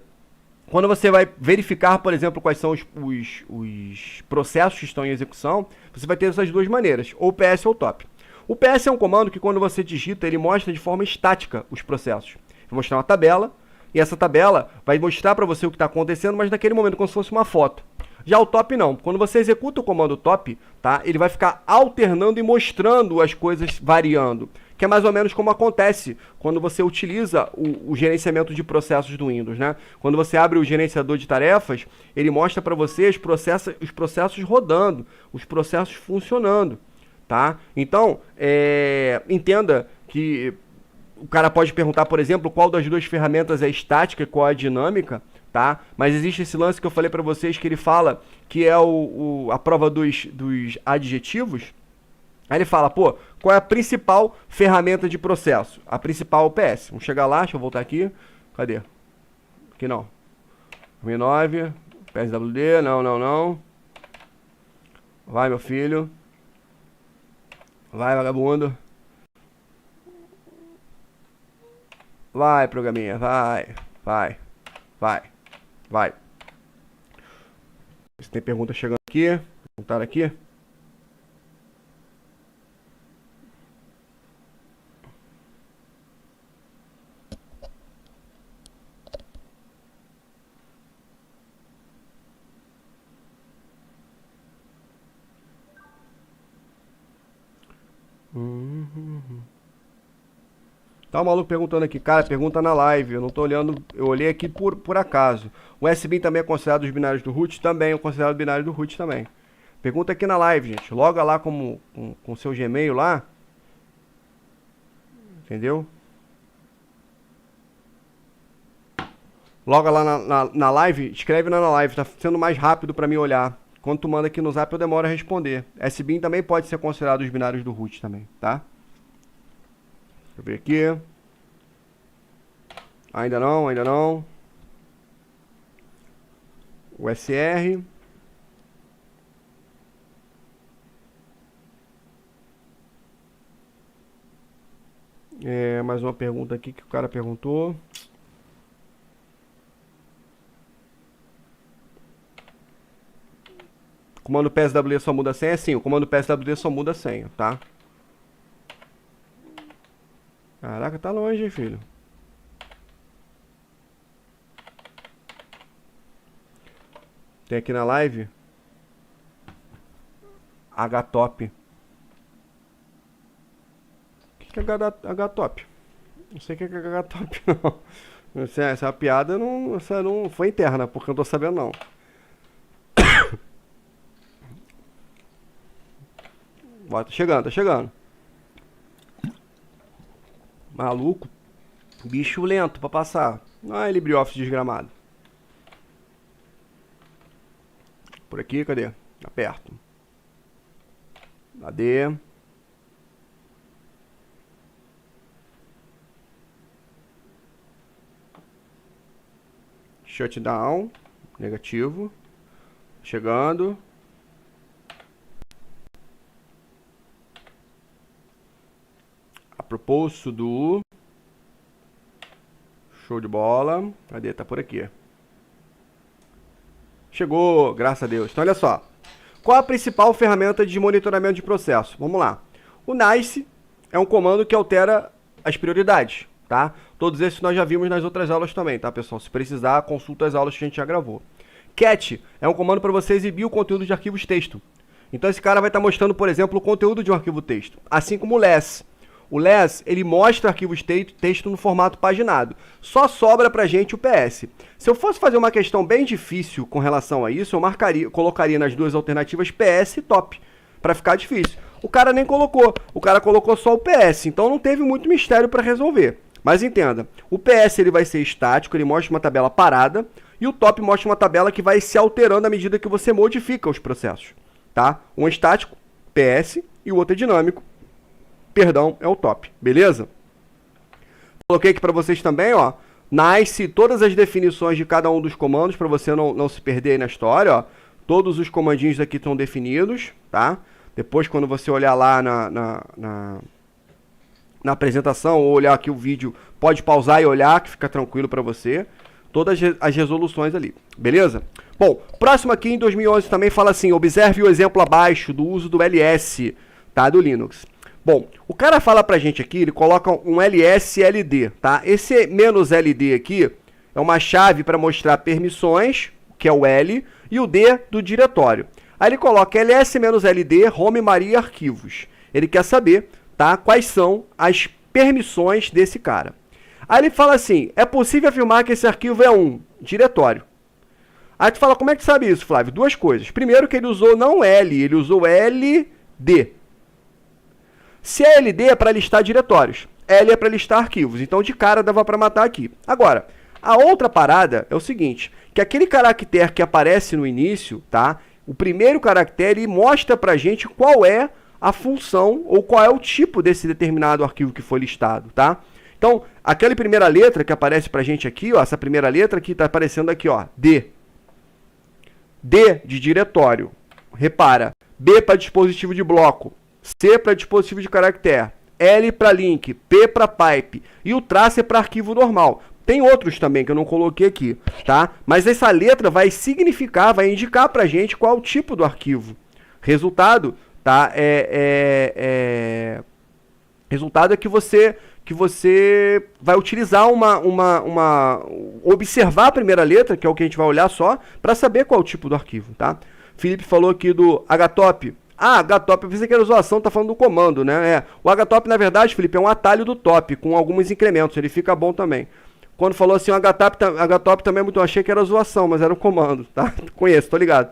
Quando você vai verificar, por exemplo, quais são os processos que estão em execução, você vai ter essas duas maneiras, ou PS ou TOP. O PS é um comando que quando você digita, ele mostra de forma estática os processos. Vai mostrar uma tabela, e essa tabela vai mostrar para você o que está acontecendo, mas naquele momento, como se fosse uma foto. Já o TOP não. Quando você executa o comando TOP, tá, ele vai ficar alternando e mostrando as coisas variando. Que é mais ou menos como acontece quando você utiliza o gerenciamento de processos do Windows, né? Quando você abre o gerenciador de tarefas, ele mostra para você os processos rodando, os processos funcionando, tá? Então, entenda que o cara pode perguntar, por exemplo, qual das duas ferramentas é estática e qual é a dinâmica, tá? Mas existe esse lance que eu falei para vocês que ele fala que é a prova dos adjetivos. Aí ele fala, pô, qual é a principal ferramenta de processo? A principal é o PS. Vamos chegar lá, deixa eu voltar aqui. Cadê? Aqui não. 2009, PSWD, não. Vai, meu filho. Vai, vagabundo. Vai, programinha, vai. Se tem pergunta chegando aqui, perguntaram aqui. Tá o maluco perguntando aqui, cara, pergunta na live, eu não tô olhando, eu olhei aqui por acaso. O SBIN também é considerado os binários do root? Também, é considerado binário do root também. Pergunta aqui na live, gente, loga lá com seu Gmail lá, entendeu? Loga lá na live, escreve lá na live, tá sendo mais rápido pra mim olhar. Quando tu manda aqui no zap eu demoro a responder. SBIN também pode ser considerado os binários do root também, tá? Deixa eu ver aqui. Ainda não. O SR. Mais uma pergunta aqui que o cara perguntou. O comando PSWD só muda a senha? Sim, o comando PSWD só muda a senha, tá? Caraca, tá longe, hein, filho. Tem aqui na live. HTOP. O que é HTOP? Não sei o que é HTOP, não. Essa piada essa não foi interna, porque eu não tô sabendo, não. Ó, tá chegando, tá chegando. Maluco. Bicho lento pra passar. Ah, LibreOffice desgramado. Por aqui, cadê? Aperto. AD. Shutdown. Negativo. Chegando. Apropos do. Show de bola. Cadê? Tá por aqui. Chegou, graças a Deus. Então, olha só. Qual a principal ferramenta de monitoramento de processo? Vamos lá. O NICE é um comando que altera as prioridades, tá? Todos esses nós já vimos nas outras aulas também, tá, pessoal? Se precisar, consulta as aulas que a gente já gravou. Cat é um comando para você exibir o conteúdo de arquivos texto. Então, esse cara vai estar mostrando, por exemplo, o conteúdo de um arquivo texto. Assim como o less. O less, ele mostra arquivos texto no formato paginado. Só sobra pra gente o PS. Se eu fosse fazer uma questão bem difícil com relação a isso, eu colocaria nas duas alternativas PS e top, para ficar difícil. O cara nem colocou, o cara colocou só o PS, então não teve muito mistério para resolver. Mas entenda, o PS ele vai ser estático, ele mostra uma tabela parada, e o top mostra uma tabela que vai se alterando à medida que você modifica os processos, tá? Um é estático, PS, e o outro é dinâmico, perdão, é o top, beleza? Coloquei aqui para vocês também, ó, NICE, todas as definições de cada um dos comandos, para você não se perder aí na história, ó. Todos os comandinhos aqui estão definidos, tá? Depois, quando você olhar lá na apresentação, ou olhar aqui o vídeo, pode pausar e olhar, que fica tranquilo para você. Todas as resoluções ali, beleza? Bom, próximo aqui em 2011 também fala assim, observe o exemplo abaixo do uso do LS, tá? Do Linux. Bom, o cara fala pra gente aqui, ele coloca um LSLD, tá? Esse "-LD aqui é uma chave para mostrar permissões, que é o L, e o D do diretório. Aí ele coloca ls-ld, home, Maria, arquivos. Ele quer saber, tá, quais são as permissões desse cara. Aí ele fala assim, é possível afirmar que esse arquivo é um diretório. Aí tu fala, como é que sabe isso, Flávio? Duas coisas. Primeiro que ele usou não L, ele usou LD. Se é LD é para listar diretórios, L é para listar arquivos, então de cara dava para matar aqui. Agora, a outra parada é o seguinte, que aquele caractere que aparece no início, tá? O primeiro caractere mostra pra gente qual é a função ou qual é o tipo desse determinado arquivo que foi listado, tá? Então, aquela primeira letra que aparece pra gente aqui, ó, essa primeira letra aqui tá aparecendo aqui, ó, D. D de diretório. Repara, B para dispositivo de bloco. C para dispositivo de caractere, L para link, P para pipe e o traço é para arquivo normal. Tem outros também que eu não coloquei aqui, tá? Mas essa letra vai significar, vai indicar para a gente qual é o tipo do arquivo. Resultado, tá? Resultado é que você vai utilizar observar a primeira letra, que é o que a gente vai olhar só, para saber qual é o tipo do arquivo, tá? Felipe falou aqui do HTOP. Ah, HTOP, eu pensei que era zoação, tá falando do comando, né? O HTOP, na verdade, Felipe, é um atalho do top, com alguns incrementos, ele fica bom também. Quando falou assim, o HTOP também, eu achei que era zoação, mas era um comando, tá? Conheço, tô ligado,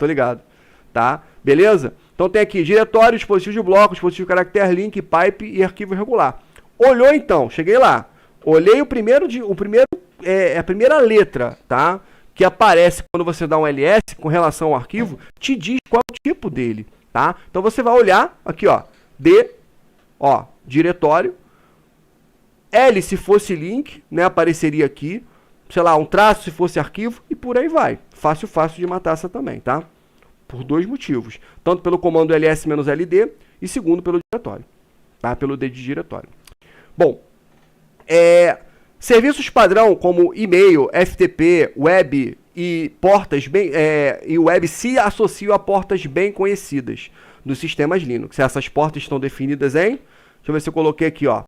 tá? Beleza? Então tem aqui, diretório, dispositivo de bloco, dispositivo de caractere, link, pipe e arquivo irregular. Olhou então, cheguei lá, olhei a primeira letra, tá? Que aparece quando você dá um ls com relação ao arquivo, te diz qual é o tipo dele. Tá? Então você vai olhar aqui, ó, D, ó, diretório, L se fosse link, né, apareceria aqui, sei lá, um traço se fosse arquivo e por aí vai. Fácil de matar essa também, tá? Por dois motivos, tanto pelo comando ls-ld e segundo pelo diretório, tá? Pelo D de diretório. Bom, serviços padrão como e-mail, FTP, web e portas e web se associam a portas bem conhecidas dos sistemas Linux. Essas portas estão definidas em, deixa eu ver se eu coloquei aqui, ó,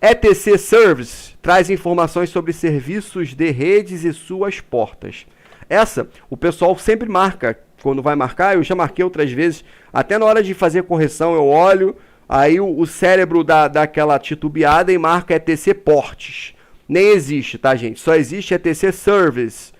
etc Service traz informações sobre serviços de redes e suas portas. Essa, o pessoal sempre marca, quando vai marcar, eu já marquei outras vezes, até na hora de fazer correção eu olho, aí o cérebro dá aquela titubeada e marca ETC portes. Nem existe, tá, gente? Só existe ETC service.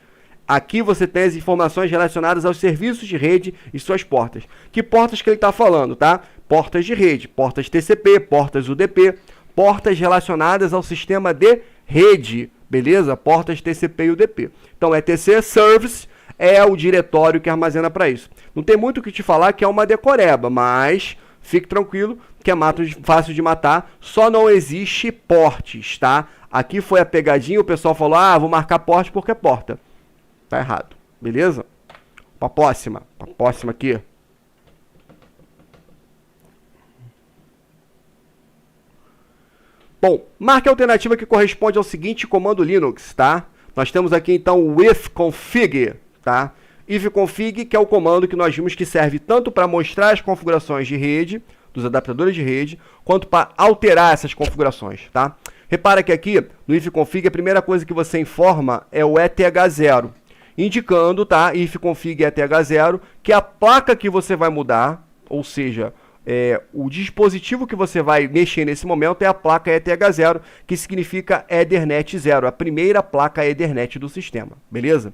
Aqui você tem as informações relacionadas aos serviços de rede e suas portas. Que portas que ele está falando, tá? Portas de rede, portas TCP, portas UDP, portas relacionadas ao sistema de rede, beleza? Portas TCP e UDP. Então, ETC Service é o diretório que armazena para isso. Não tem muito o que te falar que é uma decoreba, mas fique tranquilo que é fácil de matar, só não existe portes, tá? Aqui foi a pegadinha, o pessoal falou, vou marcar porte porque é porta. Tá errado, beleza? Pra próxima aqui. Bom, marque a alternativa que corresponde ao seguinte comando Linux, tá? Nós temos aqui então o ifconfig, tá? Ifconfig, que é o comando que nós vimos que serve tanto para mostrar as configurações de rede, dos adaptadores de rede, quanto para alterar essas configurações, tá? Repara que aqui, no ifconfig, a primeira coisa que você informa é o ETH0, indicando, tá, ifconfig ETH0, que a placa que você vai mudar, ou seja, o dispositivo que você vai mexer nesse momento é a placa ETH0, que significa Ethernet 0, a primeira placa Ethernet do sistema, beleza?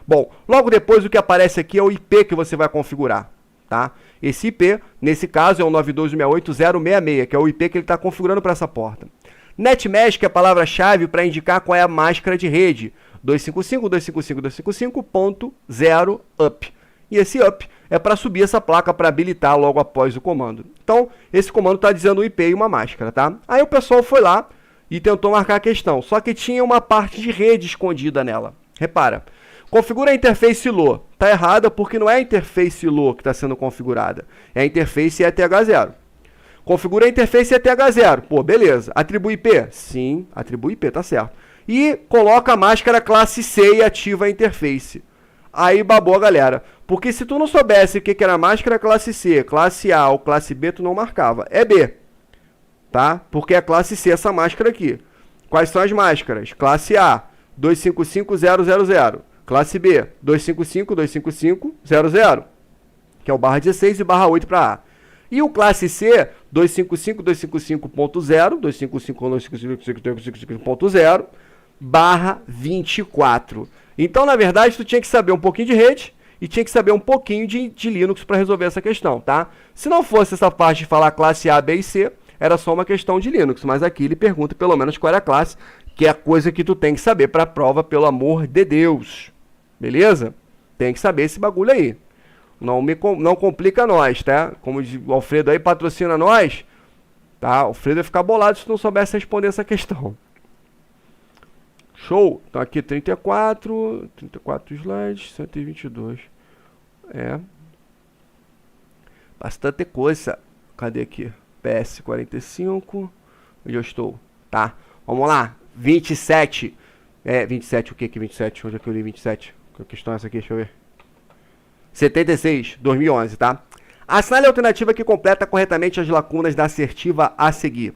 Bom, logo depois o que aparece aqui é o IP que você vai configurar, tá? Esse IP, nesse caso, é o 92.168.066, que é o IP que ele está configurando para essa porta. NetMesh, que é a palavra-chave para indicar qual é a máscara de rede, 255.255.255.0 up. E esse up é para subir essa placa para habilitar logo após o comando. Então, esse comando está dizendo o IP e uma máscara, tá? Aí o pessoal foi lá e tentou marcar a questão, só que tinha uma parte de rede escondida nela. Repara, configura a interface LO. Está errada porque não é a interface LO que está sendo configurada, é a interface ETH0. Configura a interface ETH0. Pô, beleza. Atribui IP? Sim, atribui IP, tá certo. E coloca a máscara classe C e ativa a interface. Aí babou a galera. Porque se tu não soubesse o que era máscara classe C, classe A ou classe B, tu não marcava. É B. Tá? Porque é classe C essa máscara aqui. Quais são as máscaras? Classe A, 255.000. Classe B, 255.255.00. Que é o barra 16 e barra 8 para A. E o classe C, 255.255.0, 255.255.0, barra 24. Então, na verdade, tu tinha que saber um pouquinho de rede e tinha que saber um pouquinho de Linux para resolver essa questão, tá? Se não fosse essa parte de falar classe A, B e C, era só uma questão de Linux, mas aqui ele pergunta pelo menos qual era a classe, que é a coisa que tu tem que saber para a prova, pelo amor de Deus. Beleza? Tem que saber esse bagulho aí. Não complica nós, tá? Como o Alfredo aí patrocina nós, tá? O Alfredo ia ficar bolado se não soubesse responder essa questão. Show? Então aqui 34 slides, 122. Bastante coisa. Cadê aqui? PS45. Onde eu estou? Tá. Vamos lá. 27. 27, o que que 27? Onde é que eu li 27? Que questão é essa aqui? Deixa eu ver. 76, 2011, tá? Assinale a alternativa que completa corretamente as lacunas da assertiva a seguir.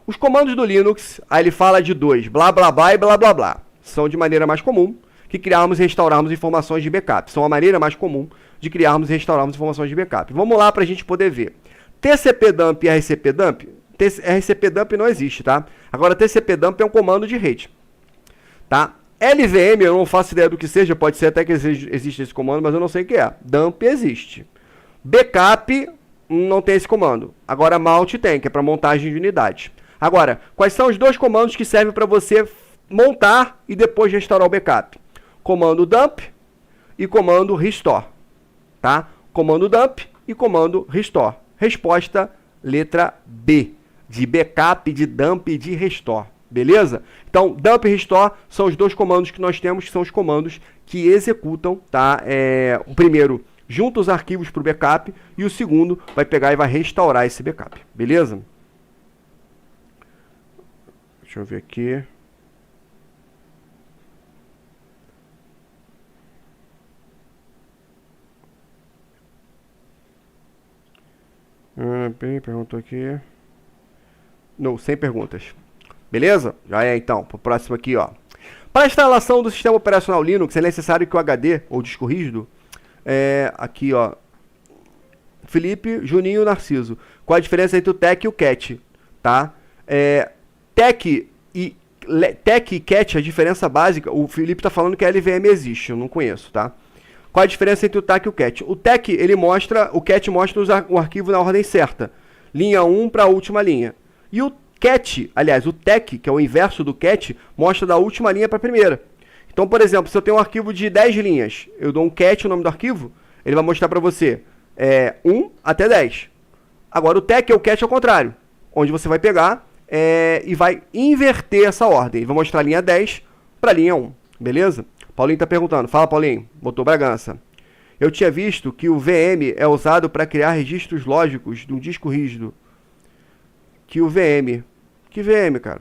Os comandos do Linux, aí ele fala de dois, blá blá blá e blá blá blá. São de maneira mais comum que criarmos e restaurarmos informações de backup. São a maneira mais comum de criarmos e restaurarmos informações de backup. Vamos lá para a gente poder ver. TCP-dump e RCP-dump? RCP-dump não existe, tá? Agora, TCP-dump é um comando de rede, tá? LVM, eu não faço ideia do que seja, pode ser até que existe esse comando, mas eu não sei o que é. Dump existe. Backup não tem esse comando. Agora, mount tem, que é para montagem de unidades. Agora, quais são os dois comandos que servem para você montar e depois restaurar o backup? Comando dump e comando restore, tá? Comando dump e comando restore. Resposta, letra B, de backup, de dump e de restore. Beleza? Então, dump e restore são os dois comandos que nós temos, que são os comandos que executam, tá? O primeiro, junta os arquivos para o backup, e o segundo vai pegar e vai restaurar esse backup. Beleza? Deixa eu ver aqui. Perguntou aqui. Não, sem perguntas. Beleza? Já é então. Pro próximo aqui, ó. Para a instalação do sistema operacional Linux, é necessário que o HD, ou disco rígido, aqui ó, Felipe, Juninho e Narciso. Qual a diferença entre o TEC e o CAT? Tá? TEC e CAT, a diferença básica, o Felipe está falando que a LVM existe, eu não conheço, tá? Qual a diferença entre o TEC e o CAT? O TEC, o CAT mostra o arquivo na ordem certa, linha 1 para a última linha. E o CAT, aliás, o TEC, que é o inverso do CAT, mostra da última linha para a primeira. Então, por exemplo, se eu tenho um arquivo de 10 linhas, eu dou um CAT, o nome do arquivo, ele vai mostrar para você 1 até 10. Agora, o TEC é o CAT ao contrário, onde você vai pegar e vai inverter essa ordem. Ele vai mostrar a linha 10 para a linha 1, beleza? Paulinho está perguntando. Fala, Paulinho. Botou Bragança. Eu tinha visto que o VM é usado para criar registros lógicos de um disco rígido. Que o VM... Que VM, cara?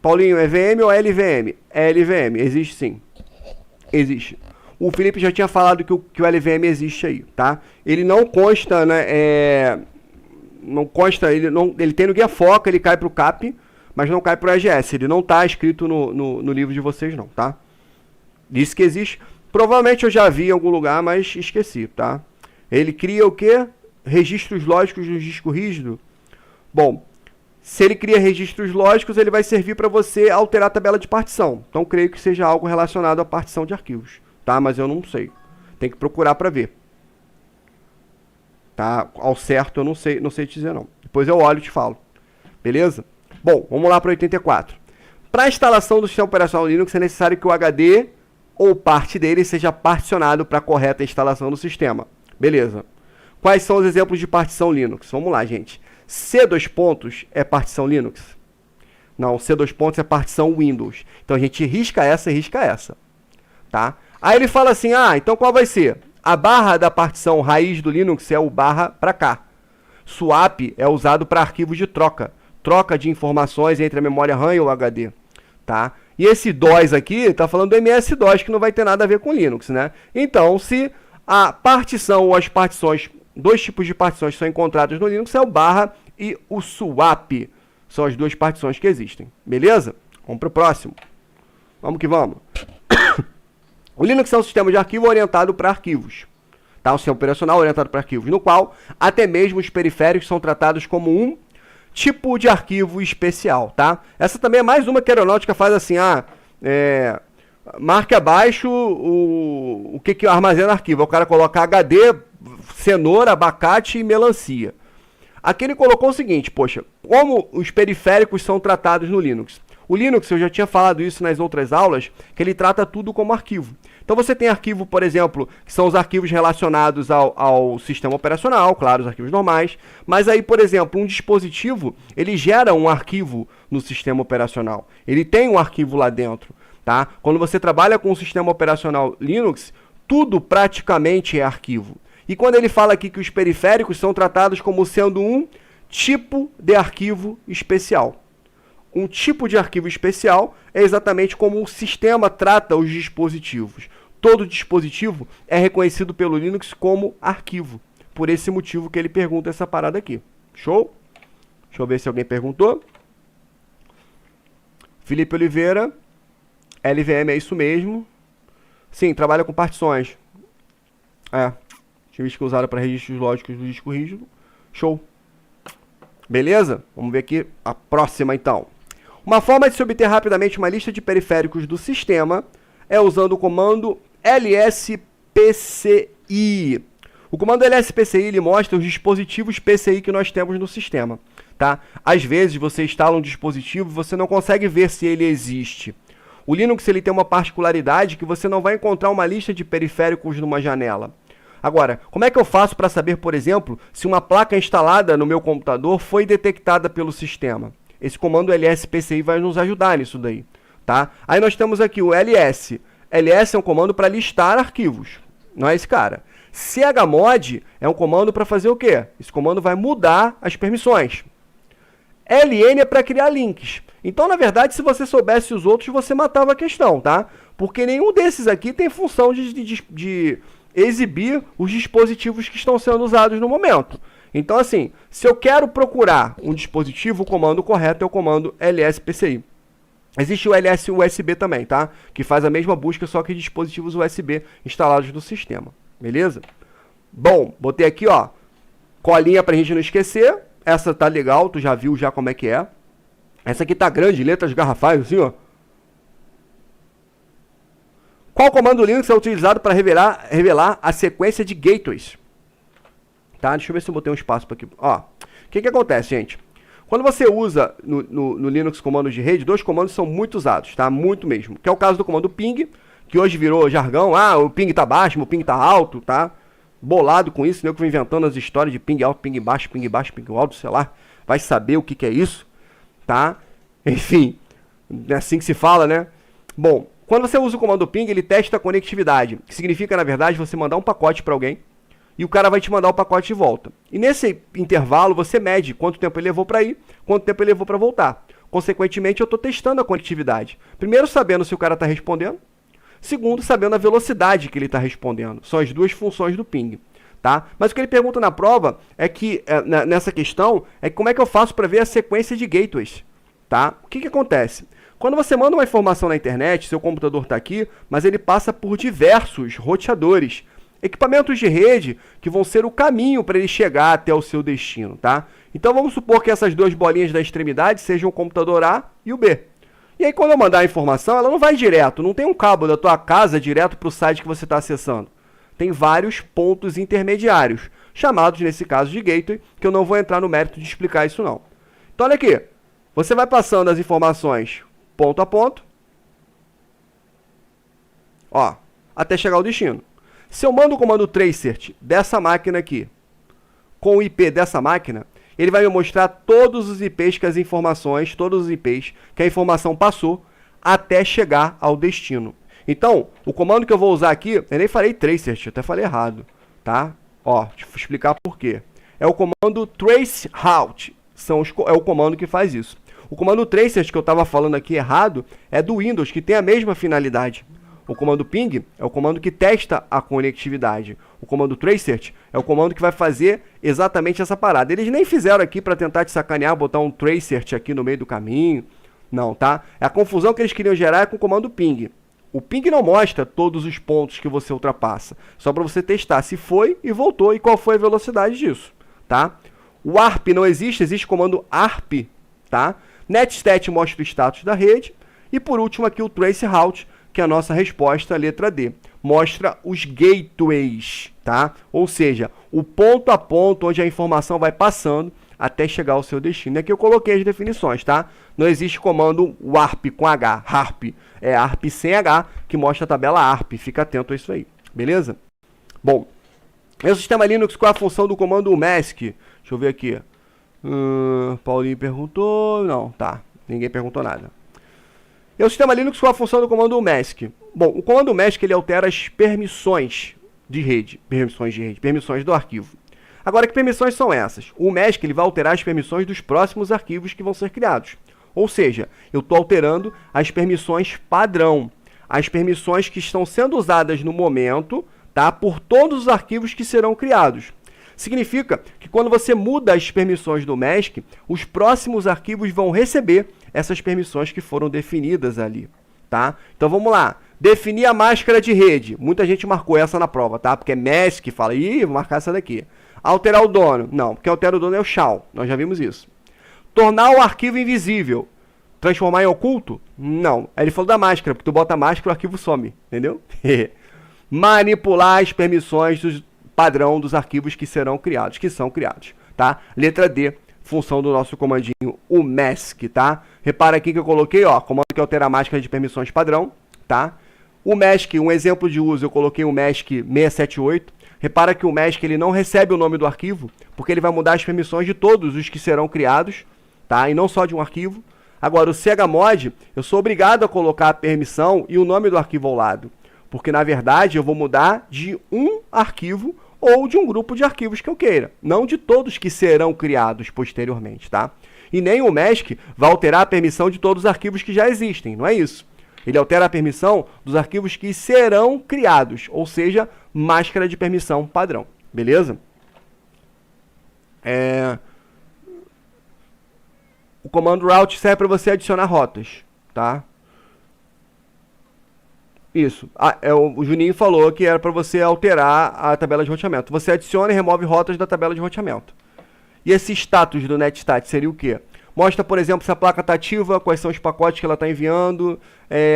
Paulinho, é VM ou LVM? É LVM. Existe sim. Existe. O Felipe já tinha falado que o LVM existe aí, tá? Ele não consta, né? Não consta... Ele tem no Guia Foca, ele cai pro CAP, mas não cai pro EGS. Ele não tá escrito no livro de vocês, não, tá? Disse que existe. Provavelmente eu já vi em algum lugar, mas esqueci, tá? Ele cria o quê? Registros lógicos no disco rígido. Bom, se ele cria registros lógicos, ele vai servir para você alterar a tabela de partição. Então, creio que seja algo relacionado à partição de arquivos, tá? Mas eu não sei. Tem que procurar para ver. Tá? Ao certo, eu não sei te dizer, não. Depois eu olho e te falo. Beleza? Bom, vamos lá para 84. Para a instalação do sistema operacional Linux, é necessário que o HD ou parte dele seja particionado para a correta instalação do sistema. Beleza. Quais são os exemplos de partição Linux? Vamos lá, gente. C2 é partição Linux? Não, C2 é partição Windows. Então a gente risca essa e risca essa. Tá? Aí ele fala assim, então qual vai ser? A barra da partição raiz do Linux é o barra para cá. Swap é usado para arquivos de troca. Troca de informações entre a memória RAM e o HD. Tá? E esse DOS aqui está falando do MS-DOS, que não vai ter nada a ver com Linux, né? Então, se a partição ou as partições, dois tipos de partições são encontradas no Linux, é o barra e o swap. São as duas partições que existem. Beleza? Vamos para o próximo. Vamos que vamos. O Linux é um sistema de arquivo orientado para arquivos. Tá? Um sistema operacional orientado para arquivos, no qual até mesmo os periféricos são tratados como um tipo de arquivo especial, tá? Essa também é mais uma que a aeronáutica faz assim, marque abaixo o que armazena arquivo. O cara coloca HD, cenoura, abacate e melancia. Aqui ele colocou o seguinte, poxa, como os periféricos são tratados no Linux? O Linux, eu já tinha falado isso nas outras aulas, que ele trata tudo como arquivo. Então você tem arquivo, por exemplo, que são os arquivos relacionados ao sistema operacional, claro, os arquivos normais. Mas aí, por exemplo, um dispositivo, ele gera um arquivo no sistema operacional. Ele tem um arquivo lá dentro, tá? Quando você trabalha com o sistema operacional Linux, tudo praticamente é arquivo. E quando ele fala aqui que os periféricos são tratados como sendo um tipo de arquivo especial. Um tipo de arquivo especial é exatamente como o sistema trata os dispositivos. Todo dispositivo é reconhecido pelo Linux como arquivo. Por esse motivo que ele pergunta essa parada aqui. Show? Deixa eu ver se alguém perguntou. Felipe Oliveira. LVM é isso mesmo. Sim, trabalha com partições. Arquivos que usaram para registros lógicos do disco rígido. Show. Beleza? Vamos ver aqui a próxima então. Uma forma de se obter rapidamente uma lista de periféricos do sistema é usando o comando lspci. O comando lspci ele mostra os dispositivos PCI que nós temos no sistema. Tá? Às vezes você instala um dispositivo e você não consegue ver se ele existe. O Linux ele tem uma particularidade que você não vai encontrar uma lista de periféricos numa janela. Agora, como é que eu faço para saber, por exemplo, se uma placa instalada no meu computador foi detectada pelo sistema? Esse comando lspci vai nos ajudar nisso daí, tá? Aí nós temos aqui o ls. ls é um comando para listar arquivos, não é esse cara. chmod é um comando para fazer o quê? Esse comando vai mudar as permissões. ln é para criar links. Então, na verdade, se você soubesse os outros, você matava a questão, tá? Porque nenhum desses aqui tem função de exibir os dispositivos que estão sendo usados no momento. Então, assim, se eu quero procurar um dispositivo, o comando correto é o comando lspci. Existe o LS USB também, tá? Que faz a mesma busca, só que dispositivos USB instalados no sistema. Beleza? Bom, botei aqui, ó, colinha pra gente não esquecer. Essa tá legal, tu já viu já como é que é. Essa aqui tá grande, letras garrafais, assim, ó. Qual comando Linux é utilizado para revelar a sequência de gateways? Tá? Deixa eu ver se eu botei um espaço para aqui. Ó, o que acontece, gente? Quando você usa no Linux comandos de rede, dois comandos são muito usados, tá? Muito mesmo. Que é o caso do comando ping, que hoje virou jargão. Ah, o ping tá baixo, o ping tá alto, tá? Bolado com isso, né? Eu que vou inventando as histórias de ping alto, ping baixo, ping baixo, ping alto, sei lá. Vai saber o que é isso, tá? Enfim, é assim que se fala, né? Bom, quando você usa o comando ping, ele testa a conectividade, que significa, na verdade, você mandar um pacote para alguém e o cara vai te mandar o pacote de volta. E nesse intervalo, você mede quanto tempo ele levou para ir, quanto tempo ele levou para voltar. Consequentemente, eu estou testando a conectividade. Primeiro, sabendo se o cara está respondendo. Segundo, sabendo a velocidade que ele está respondendo. São as duas funções do ping. Tá? Mas o que ele pergunta na prova é que, nessa questão, é como é que eu faço para ver a sequência de gateways. Tá? O que acontece? Quando você manda uma informação na internet, seu computador está aqui, mas ele passa por diversos roteadores, equipamentos de rede que vão ser o caminho para ele chegar até o seu destino, tá? Então vamos supor que essas duas bolinhas da extremidade sejam o computador A e o B. E aí quando eu mandar a informação, ela não vai direto, não tem um cabo da tua casa direto para o site que você está acessando. Tem vários pontos intermediários, chamados nesse caso de gateway, que eu não vou entrar no mérito de explicar isso não. Então olha aqui, você vai passando as informações ponto a ponto, ó, até chegar ao destino. Se eu mando o comando tracert dessa máquina aqui, com o IP dessa máquina, ele vai me mostrar todos os IPs que as informações, todos os IPs que a informação passou até chegar ao destino. Então, o comando que eu vou usar aqui, eu nem falei tracert, eu até falei errado, tá? Ó, deixa eu explicar por quê. É o comando traceroute, é o comando que faz isso. O comando tracert que eu estava falando aqui errado é do Windows, que tem a mesma finalidade. O comando ping é o comando que testa a conectividade. O comando tracert é o comando que vai fazer exatamente essa parada. Eles nem fizeram aqui para tentar te sacanear, botar um tracert aqui no meio do caminho. Não, tá? A confusão que eles queriam gerar é com o comando ping. O ping não mostra todos os pontos que você ultrapassa. Só para você testar se foi e voltou e qual foi a velocidade disso, tá? O ARP não existe, existe o comando ARP, tá? Netstat mostra o status da rede. E por último aqui o traceroute, que é a nossa resposta, a letra D. Mostra os gateways, tá? Ou seja, o ponto a ponto onde a informação vai passando até chegar ao seu destino. E aqui eu coloquei as definições, tá? Não existe comando warp com H, harp. É ARP sem H, que mostra a tabela ARP. Fica atento a isso aí, beleza? Bom, no sistema Linux, qual é a função do comando mask? Deixa eu ver aqui. Paulinho perguntou. Não, tá. Ninguém perguntou nada. E o sistema Linux com a função do comando mask. Bom, o comando mask ele altera as permissões de rede, permissões do arquivo. Agora, que permissões são essas? O mask ele vai alterar as permissões dos próximos arquivos que vão ser criados. Ou seja, eu estou alterando as permissões padrão, as permissões que estão sendo usadas no momento, tá, por todos os arquivos que serão criados. Significa que quando você muda as permissões do mask, os próximos arquivos vão receber essas permissões que foram definidas ali, tá? Então vamos lá. Definir a máscara de rede. Muita gente marcou essa na prova, tá? Porque é mask, fala, ih, vou marcar essa daqui. Alterar o dono. Não, porque altera o dono é o shall. Nós já vimos isso. Tornar o arquivo invisível. Transformar em oculto? Não. Aí ele falou da máscara, porque tu bota a máscara e o arquivo some, entendeu? Manipular as permissões do padrão dos arquivos que serão criados, que são criados, tá? Letra D, função do nosso comandinho, o mask, tá? Repara aqui que eu coloquei, ó, comando que altera a máscara de permissões padrão, tá? O mask, um exemplo de uso, eu coloquei o mask 678. Repara que o mask ele não recebe o nome do arquivo, porque ele vai mudar as permissões de todos os que serão criados, tá? E não só de um arquivo. Agora, o chmod, eu sou obrigado a colocar a permissão e o nome do arquivo ao lado, porque na verdade eu vou mudar de um arquivo ou de um grupo de arquivos que eu queira, não de todos que serão criados posteriormente, tá? E nem o mask vai alterar a permissão de todos os arquivos que já existem, não é isso. Ele altera a permissão dos arquivos que serão criados, ou seja, máscara de permissão padrão, beleza? O comando route serve para você adicionar rotas. tá? Isso. O Juninho falou que era para você alterar a tabela de roteamento. Você adiciona e remove rotas da tabela de roteamento. E esse status do NetStat seria o quê? Mostra, por exemplo, se a placa está ativa, quais são os pacotes que ela está enviando,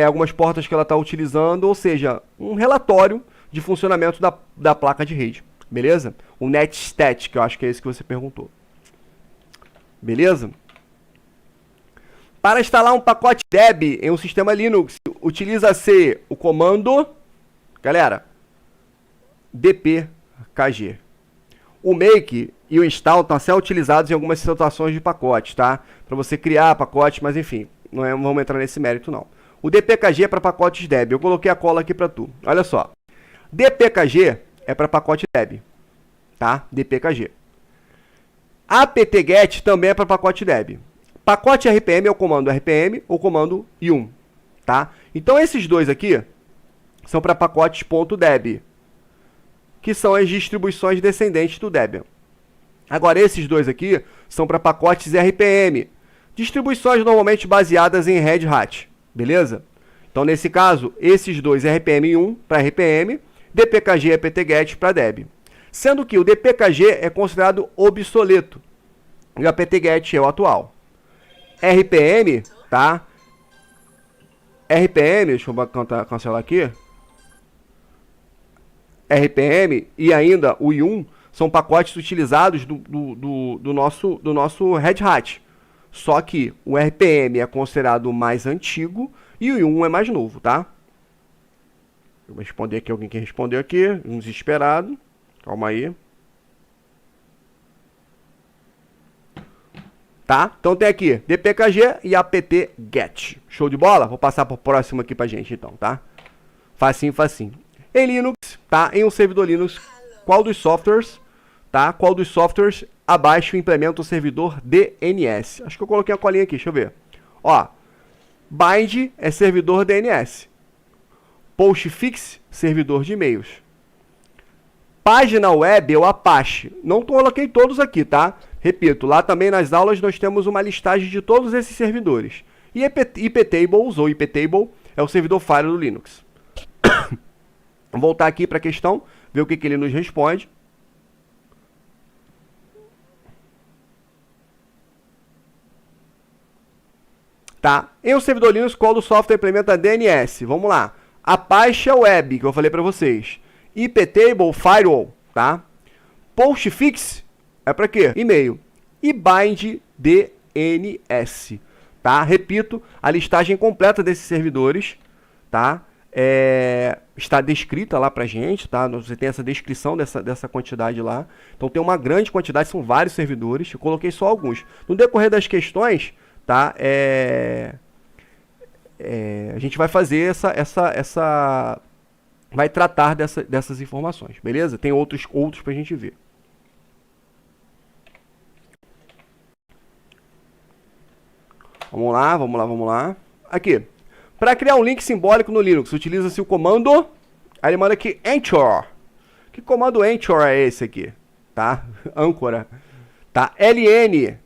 algumas portas que ela está utilizando, ou seja, um relatório de funcionamento da placa de rede. Beleza? O NetStat, que eu acho que é esse que você perguntou. Beleza? Para instalar um pacote Deb em um sistema Linux, utiliza-se o comando, galera, dpkg. O make e o install estão sendo utilizados em algumas situações de pacotes, tá? Para você criar pacotes, mas enfim, não vamos entrar nesse mérito não. O dpkg é para pacotes Deb. Eu coloquei a cola aqui para tu. Olha só. dpkg é para pacote Deb, tá? dpkg. apt-get também é para pacote Deb. Pacote RPM é o comando RPM ou comando yum, tá? Então esses dois aqui são para pacotes .deb, que são as distribuições descendentes do Debian. Agora esses dois aqui são para pacotes RPM, distribuições normalmente baseadas em Red Hat, beleza? Então nesse caso, esses dois RPM1 para RPM, dpkg e apt-get para Deb. Sendo que o dpkg é considerado obsoleto e o apt-get é o atual. RPM, tá? RPM, deixa eu cancelar aqui. RPM e ainda o yum são pacotes utilizados do nosso Red Hat. Só que o RPM é considerado o mais antigo e o yum é mais novo, tá? Eu vou responder aqui, alguém que respondeu aqui, um desesperado. Calma aí. Tá? Então tem aqui dpkg e apt-get. Show de bola? Vou passar para o próximo aqui pra gente então, tá? Facinho, facinho. Em Linux, tá? Em um servidor Linux, qual dos softwares, tá? Qual dos softwares abaixo implementa o servidor DNS? Acho que eu coloquei a colinha aqui, deixa eu ver. Ó, Bind é servidor DNS. Postfix, servidor de e-mails. Página web é o Apache. Não coloquei todos aqui, tá? Repito, lá também nas aulas nós temos uma listagem de todos esses servidores. E iptables, ou iptable, é o servidor Fire do Linux. Vamos voltar aqui para a questão, ver o que ele nos responde. Tá? Em um servidor Linux, qual do software implementa DNS? Vamos lá. Apache é web, que eu falei para vocês. Iptable, firewall, tá? Postfix é para quê? E-mail. E Bind, DNS, tá? Repito, a listagem completa desses servidores, tá? Está descrita lá pra gente, tá? Você tem essa descrição dessa quantidade lá. Então tem uma grande quantidade, são vários servidores. Eu coloquei só alguns. No decorrer das questões, tá? A gente vai fazer vai tratar dessas informações, beleza? Tem outros pra gente ver. Vamos lá, vamos lá, vamos lá. Aqui. Para criar um link simbólico no Linux, utiliza-se o comando... Aí ele manda aqui, Anchor. Que comando Anchor é esse aqui? Tá? Âncora. Tá? LN,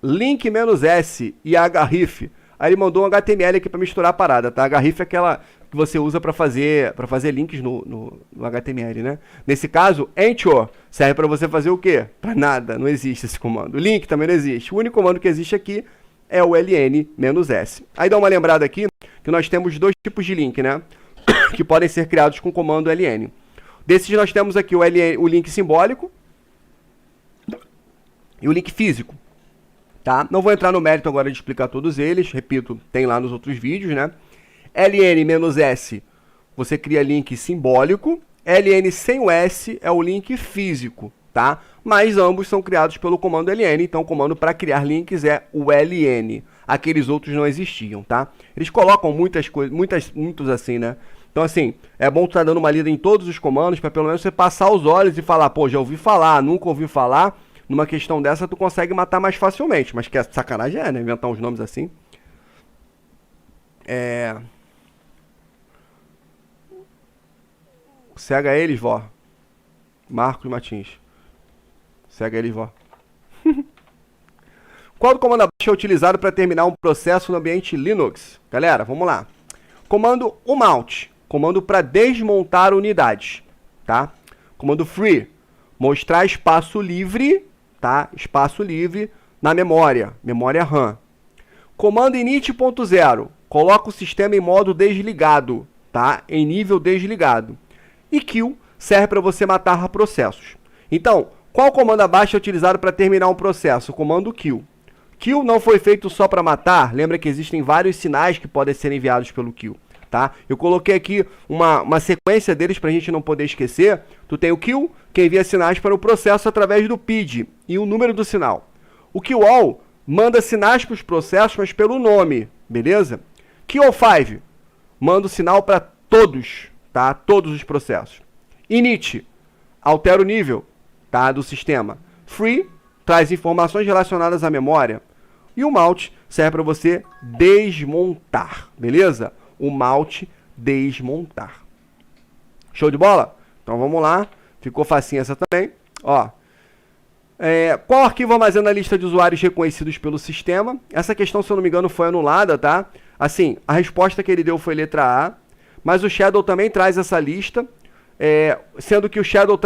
link-s e href. Aí ele mandou um HTML aqui para misturar a parada, tá? Href é aquela que você usa para fazer links no HTML, né? Nesse caso, Anchor serve para você fazer o quê? Para nada, não existe esse comando. Link também não existe. O único comando que existe aqui é o ln-s. Aí dá uma lembrada aqui que nós temos dois tipos de link, né? Que podem ser criados com o comando ln. Desses nós temos aqui o link simbólico e o link físico, tá? Não vou entrar no mérito agora de explicar todos eles, repito, tem lá nos outros vídeos, né? ln-s, você cria link simbólico, ln sem o s é o link físico, tá? Mas ambos são criados pelo comando ln, então o comando para criar links é o ln. Aqueles outros não existiam, tá? Eles colocam muitas coisas, muitos assim, né? Então assim, é bom tu estar dando uma lida em todos os comandos para pelo menos você passar os olhos e falar, pô, já ouvi falar, nunca ouvi falar. Numa questão dessa tu consegue matar mais facilmente, mas que é sacanagem né? Inventar uns nomes assim. Cega eles, vó. Marcos Martins. Cega eles, vó. Qual comando abaixo é utilizado para terminar um processo no ambiente Linux? Galera, vamos lá. Comando mount, comando para desmontar unidades, tá? Comando free, mostrar espaço livre, tá? Espaço livre na memória, memória RAM. Comando init.0, coloca o sistema em modo desligado, tá? Em nível desligado. E kill serve para você matar processos. Então, qual comando abaixo é utilizado para terminar um processo? O comando kill. Kill não foi feito só para matar, lembra que existem vários sinais que podem ser enviados pelo kill, tá? Eu coloquei aqui uma sequência deles para a gente não poder esquecer. Tu tem o kill, que envia sinais para o processo através do PID e o número do sinal. O kill all manda sinais para os processos, mas pelo nome, beleza? Kill all 5 manda o sinal para todos, tá? Todos os processos. Init altera o nível, tá? Do sistema. Free traz informações relacionadas à memória. E o mount serve para você desmontar, beleza? O mount desmontar. Show de bola? Então vamos lá. Ficou facinho essa também. Ó. Qual arquivo armazena a lista de usuários reconhecidos pelo sistema? Essa questão, se eu não me engano, foi anulada, tá? Assim, a resposta que ele deu foi letra A, mas o Shadow também traz essa lista, sendo que o Shadow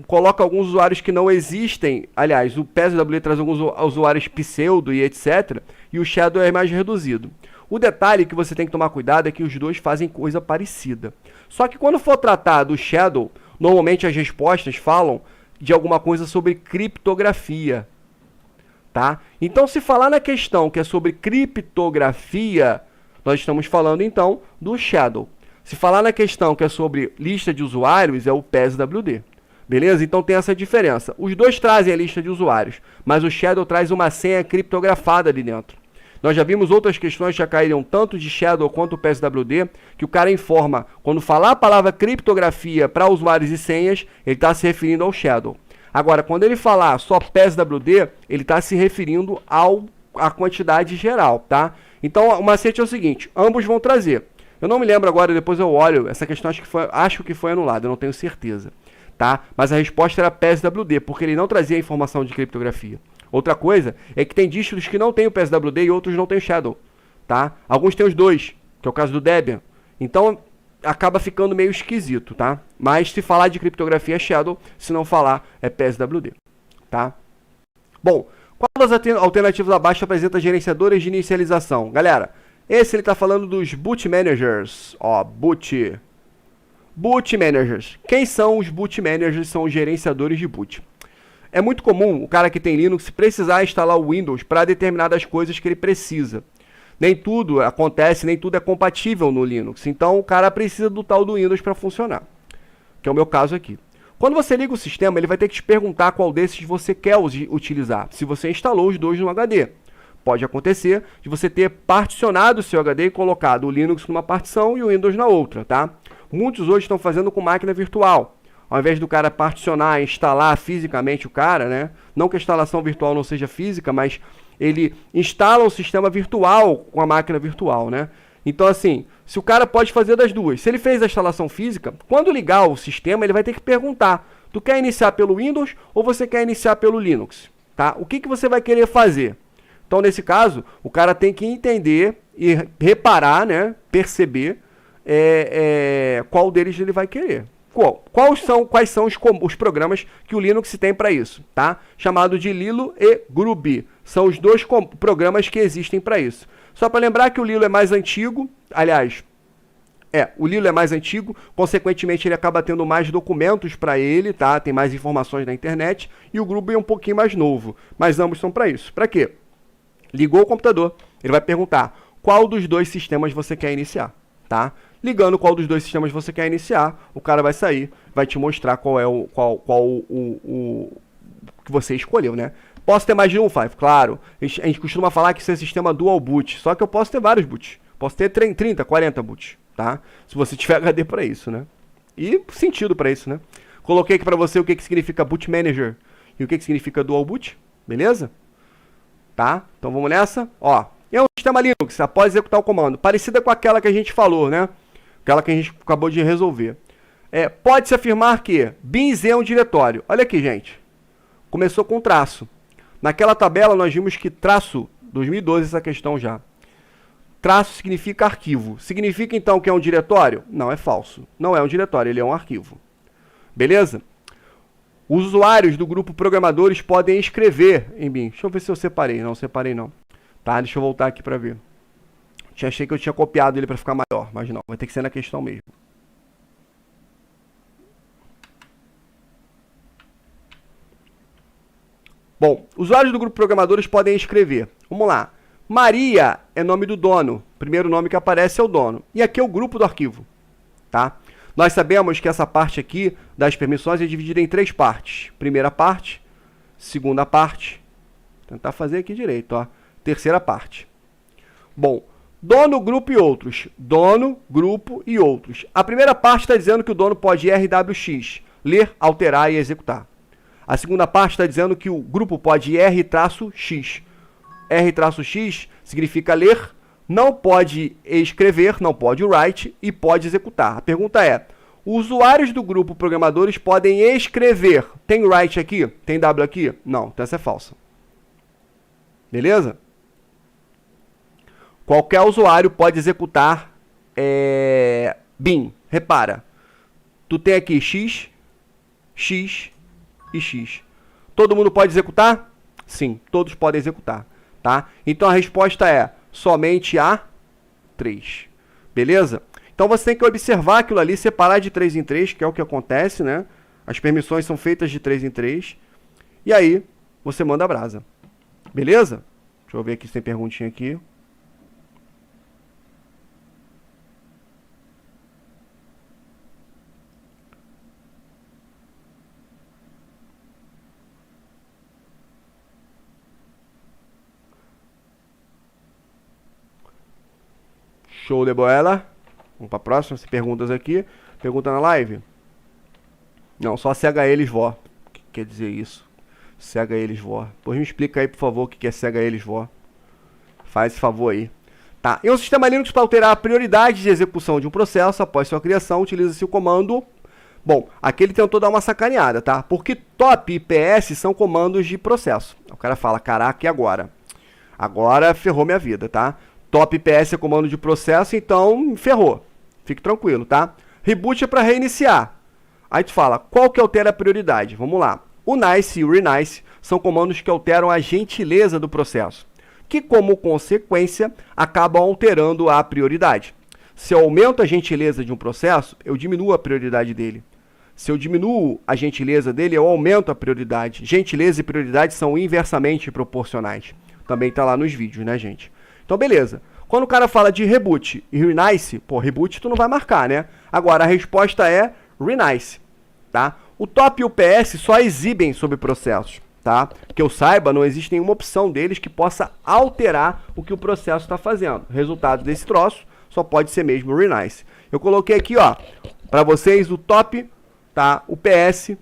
coloca alguns usuários que não existem. Aliás, o PSW traz alguns usuários pseudo e etc. E o Shadow é mais reduzido. O detalhe que você tem que tomar cuidado é que os dois fazem coisa parecida. Só que quando for tratar do Shadow, normalmente as respostas falam de alguma coisa sobre criptografia, tá? Então, se falar na questão que é sobre criptografia, nós estamos falando então do Shadow. Se falar na questão que é sobre lista de usuários, é o PSWD. Beleza? Então tem essa diferença. Os dois trazem a lista de usuários, mas o Shadow traz uma senha criptografada ali dentro. Nós já vimos outras questões que já caíram tanto de Shadow quanto o PSWD, que o cara informa, quando falar a palavra criptografia para usuários e senhas, ele está se referindo ao Shadow. Agora, quando ele falar só PSWD, ele está se referindo à quantidade geral, tá? Então, o macete é o seguinte, ambos vão trazer. Eu não me lembro agora, depois eu olho, essa questão acho que foi anulada, eu não tenho certeza, tá? Mas a resposta era PSWD, porque ele não trazia a informação de criptografia. Outra coisa é que tem distros que não tem o PSWD e outros não tem o Shadow, tá? Alguns tem os dois, que é o caso do Debian. Então, acaba ficando meio esquisito, tá? Mas se falar de criptografia é Shadow, se não falar é PSWD, tá? Bom, qual das alternativas abaixo apresenta gerenciadores de inicialização? Galera, esse ele está falando dos boot managers, ó, boot managers. Quem são os boot managers? São os gerenciadores de boot. É muito comum o cara que tem Linux precisar instalar o Windows para determinadas coisas que ele precisa. Nem tudo acontece, nem tudo é compatível no Linux. Então o cara precisa do tal do Windows para funcionar, que é o meu caso aqui. Quando você liga o sistema, ele vai ter que te perguntar qual desses você quer utilizar, se você instalou os dois no HD. Pode acontecer de você ter particionado o seu HD e colocado o Linux numa partição e o Windows na outra, tá? Muitos hoje estão fazendo com máquina virtual. Ao invés do cara particionar, instalar fisicamente o cara, né? Não que a instalação virtual não seja física, mas ele instala o sistema virtual com a máquina virtual, né? Então, assim, se o cara pode fazer das duas. Se ele fez a instalação física, quando ligar o sistema, ele vai ter que perguntar: tu quer iniciar pelo Windows ou você quer iniciar pelo Linux? Tá? O que você vai querer fazer? Então, nesse caso, o cara tem que entender e reparar, né? Perceber qual deles ele vai querer. Quais são os programas que o Linux tem para isso, tá? Chamado de Lilo e Gruby. São os dois programas que existem para isso. Só para lembrar que o Lilo é mais antigo, aliás, o Lilo é mais antigo, consequentemente ele acaba tendo mais documentos para ele, tá? Tem mais informações na internet, e o Gruby é um pouquinho mais novo, mas ambos são para isso. Para quê? Ligou o computador, ele vai perguntar qual dos dois sistemas você quer iniciar, tá? Ligando qual dos dois sistemas você quer iniciar, o cara vai sair, vai te mostrar qual é o que você escolheu, né? Posso ter mais de um, Five? Claro. A gente costuma falar que isso é sistema dual boot, só que eu posso ter vários boots. Posso ter 30, 40 boots, tá? Se você tiver HD para isso, né? E sentido para isso, né? Coloquei aqui para você o que significa boot manager e o que significa dual boot, beleza? Tá? Então vamos nessa. Ó, é um sistema Linux, após executar o comando, parecida com aquela que a gente falou, né? Aquela que a gente acabou de resolver. Pode-se afirmar que bin z é um diretório. Olha aqui, gente. Começou com traço. Naquela tabela nós vimos que traço, 2012 essa questão já, traço significa arquivo. Significa então que é um diretório? Não, é falso. Não é um diretório, ele é um arquivo. Beleza? Os usuários do grupo programadores podem escrever em BIM. Deixa eu ver se eu separei. Não, separei não. Tá, deixa eu voltar aqui para ver. Achei que eu tinha copiado ele para ficar maior, mas não. Vai ter que ser na questão mesmo. Bom, usuários do grupo programadores podem escrever. Vamos lá. Maria é nome do dono. Primeiro nome que aparece é o dono. E aqui é o grupo do arquivo. Tá? Nós sabemos que essa parte aqui das permissões é dividida em 3 partes. Primeira parte, segunda parte. Vou tentar fazer aqui direito, ó. Terceira parte. Bom, dono, grupo e outros. Dono, grupo e outros. A primeira parte está dizendo que o dono pode RWX, ler, alterar e executar. A segunda parte está dizendo que o grupo pode R-X. R-X significa ler, não pode escrever, não pode write e pode executar. A pergunta é, usuários do grupo programadores podem escrever. Tem write aqui? Tem W aqui? Não, então essa é falsa. Beleza? Qualquer usuário pode executar BIM. Repara, tu tem aqui X, X e X. Todo mundo pode executar? Sim, todos podem executar. Tá? Então a resposta é somente a 3. Beleza? Então você tem que observar aquilo ali, separar de 3 em 3, que é o que acontece, né? As permissões são feitas de 3 em 3. E aí, você manda a brasa. Beleza? Deixa eu ver aqui se tem perguntinha aqui. Show de bola. Vamos para a próxima. Tem perguntas aqui. Pergunta na live? Não, só CHLSVO. O que quer dizer isso? CHLSVO. Pois me explica aí, por favor, o que é CHLSVO. Faz esse favor aí. Tá. Em um sistema Linux, para alterar a prioridade de execução de um processo após sua criação, utiliza-se o comando... Bom, aqui ele tentou dar uma sacaneada, tá? Porque top e PS são comandos de processo. O cara fala, caraca, e agora? Agora ferrou minha vida, tá? Top PS é comando de processo, então ferrou. Fique tranquilo, tá? Reboot é para reiniciar. Aí tu fala, qual que altera a prioridade? Vamos lá. O nice e o renice são comandos que alteram a gentileza do processo, que como consequência acabam alterando a prioridade. Se eu aumento a gentileza de um processo, eu diminuo a prioridade dele. Se eu diminuo a gentileza dele, eu aumento a prioridade. Gentileza e prioridade são inversamente proporcionais. Também tá lá nos vídeos, né, gente? Então, beleza. Quando o cara fala de reboot e renice, pô, reboot tu não vai marcar, né? Agora, a resposta é renice, tá? O top e o PS só exibem sobre processos, tá? Que eu saiba, não existe nenhuma opção deles que possa alterar o que o processo está fazendo. O resultado desse troço só pode ser mesmo renice. Eu coloquei aqui, ó, para vocês o top, tá? O PS,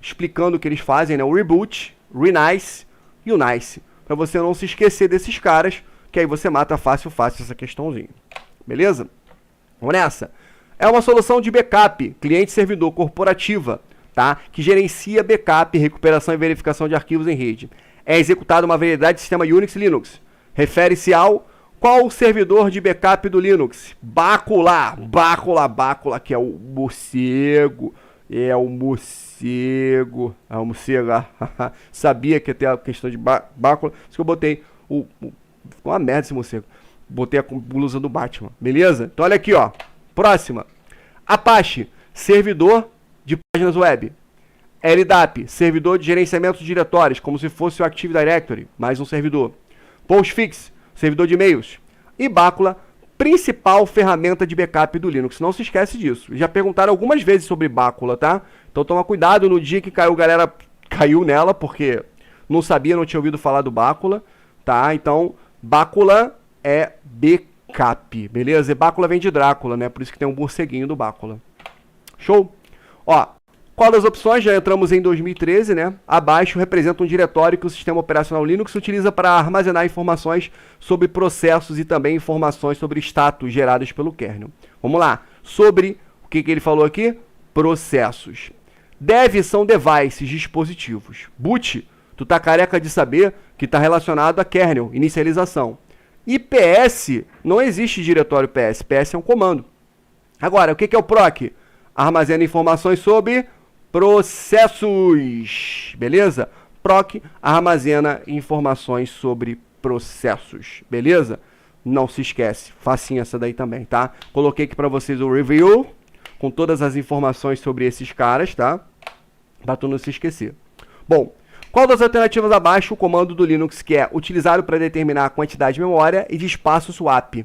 explicando o que eles fazem, né? O reboot, renice e o nice. Para você não se esquecer desses caras, que aí você mata fácil essa questãozinha. Beleza? Vamos nessa. É uma solução de backup, cliente-servidor corporativa, tá? Que gerencia backup, recuperação e verificação de arquivos em rede. É executada uma variedade de sistema Unix e Linux. Refere-se ao qual o servidor de backup do Linux? Bacula, que é o morcego. É o morcego. É o morcego. Sabia que ia ter a questão de bacula. Por isso que eu botei ficou uma merda esse morcego. Botei a blusa do Batman. Beleza? Então olha aqui, ó. Próxima. Apache, servidor de páginas web. LDAP, servidor de gerenciamento de diretórios, como se fosse o Active Directory, mais um servidor. Postfix, servidor de e-mails. E Bacula, principal ferramenta de backup do Linux. Não se esquece disso. Já perguntaram algumas vezes sobre Bacula, tá? Então toma cuidado no dia que caiu, galera caiu nela, porque não sabia, não tinha ouvido falar do Bacula, tá? Então, Bacula é backup, beleza? E Bacula vem de Drácula, né? Por isso que tem um morceguinho do Bacula. Show? Ó, qual das opções? Já entramos em 2013, né? Abaixo representa um diretório que o sistema operacional Linux utiliza para armazenar informações sobre processos e também informações sobre status gerados pelo kernel. Vamos lá. Sobre, o que ele falou aqui? Processos. Dev são devices, dispositivos. Boot, Tu tá careca de saber que está relacionado a kernel, inicialização. E PS, não existe diretório PS. PS é um comando. Agora, o que é o proc? Armazena informações sobre processos. Beleza? Proc armazena informações sobre processos. Beleza? Não se esquece. Facinho essa daí também, tá? Coloquei aqui para vocês o review com todas as informações sobre esses caras, tá? Para tu não se esquecer. Bom, qual das alternativas abaixo o comando do Linux que é utilizado para determinar a quantidade de memória e de espaço swap?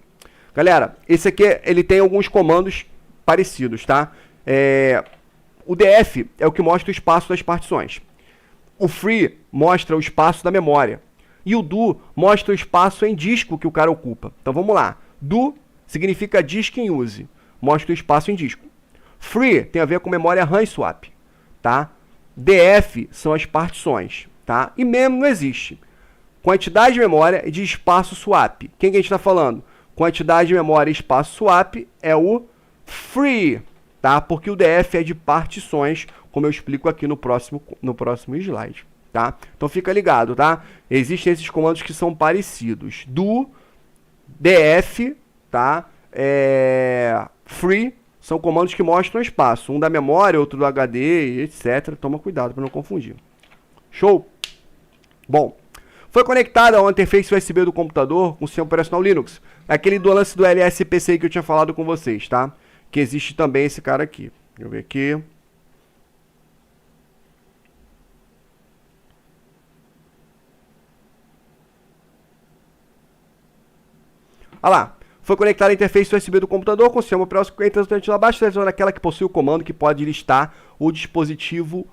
Galera, esse aqui ele tem alguns comandos parecidos, tá? O df é o que mostra o espaço das partições. O free mostra o espaço da memória. E o do mostra o espaço em disco que o cara ocupa. Então vamos lá. Do significa disk in use. Mostra o espaço em disco. Free tem a ver com memória RAM swap, tá? DF são as partições, tá? E mem não existe. Quantidade de memória e de espaço swap. Quem que a gente está falando? Quantidade de memória e espaço swap é o free, tá? Porque o DF é de partições, como eu explico aqui no próximo slide, tá? Então fica ligado, tá? Existem esses comandos que são parecidos. Do, DF, tá? Free são comandos que mostram espaço. Um da memória, outro do HD, etc. Toma cuidado para não confundir. Show? Bom, foi conectado ao interface USB do computador com o sistema operacional Linux. É aquele do lance do LSPCI que eu tinha falado com vocês, tá? Que existe também esse cara aqui. Deixa eu ver aqui. Olha lá. Foi conectado à interface USB do computador com o sistema operacional abaixo, selecionando aquela que possui o comando que pode listar o dispositivo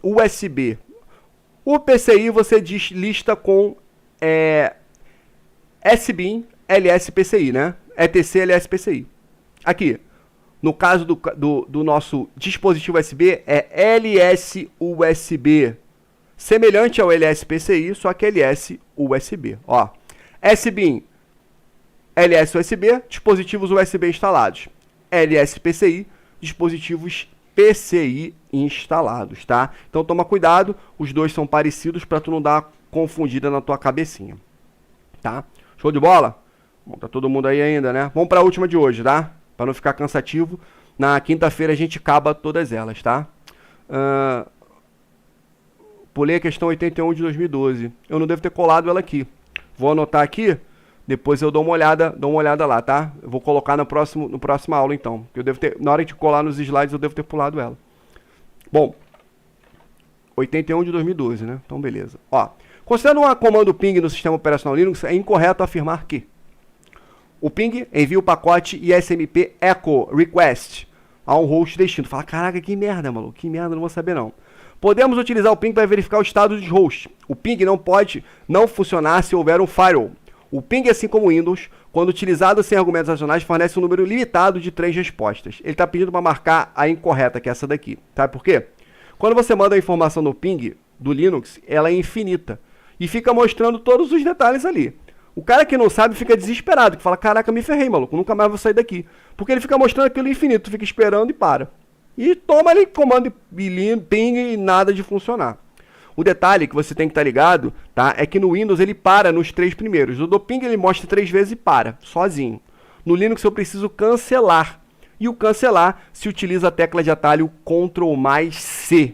USB. O PCI você lista com SBIN LSPCI, né? ETC LSPCI. Aqui, no caso do nosso dispositivo USB, é LS-USB. Semelhante ao LSPCI, só que LS-USB. Ó, SBIN LS-USB, dispositivos USB instalados. LS-PCI, dispositivos PCI instalados, tá? Então toma cuidado, os dois são parecidos para tu não dar uma confundida na tua cabecinha, tá? Show de bola? Bom, tá todo mundo aí ainda, né? Vamos para a última de hoje, tá? Para não ficar cansativo. Na quinta-feira a gente acaba todas elas, tá? Pulei a questão 81 de 2012. Eu não devo ter colado ela aqui. Vou anotar aqui. Depois eu dou uma olhada lá, tá? Eu vou colocar no próxima aula, então. Eu devo ter, na hora de colar nos slides, eu devo ter pulado ela. Bom, 81 de 2012, né? Então, beleza. Ó, considerando um comando ping no sistema operacional Linux, é incorreto afirmar que o ping envia o pacote ISMP echo request a um host destino. Fala, caraca, que merda, maluco. Que merda, não vou saber não. Podemos utilizar o ping para verificar o estado dos hosts. O ping não pode não funcionar se houver um firewall. O ping, assim como o Windows, quando utilizado sem argumentos adicionais, fornece um número limitado de 3 respostas. Ele está pedindo para marcar a incorreta, que é essa daqui. Sabe por quê? Quando você manda a informação no ping do Linux, ela é infinita. E fica mostrando todos os detalhes ali. O cara que não sabe fica desesperado, que fala, caraca, me ferrei, maluco, nunca mais vou sair daqui. Porque ele fica mostrando aquilo infinito, fica esperando e para. E toma ali comando ping e nada de funcionar. O detalhe que você tem que estar ligado, tá, é que no Windows ele para nos 3 primeiros. No do ping ele mostra 3 vezes e para, sozinho. No Linux eu preciso cancelar. E o cancelar se utiliza a tecla de atalho Ctrl+C.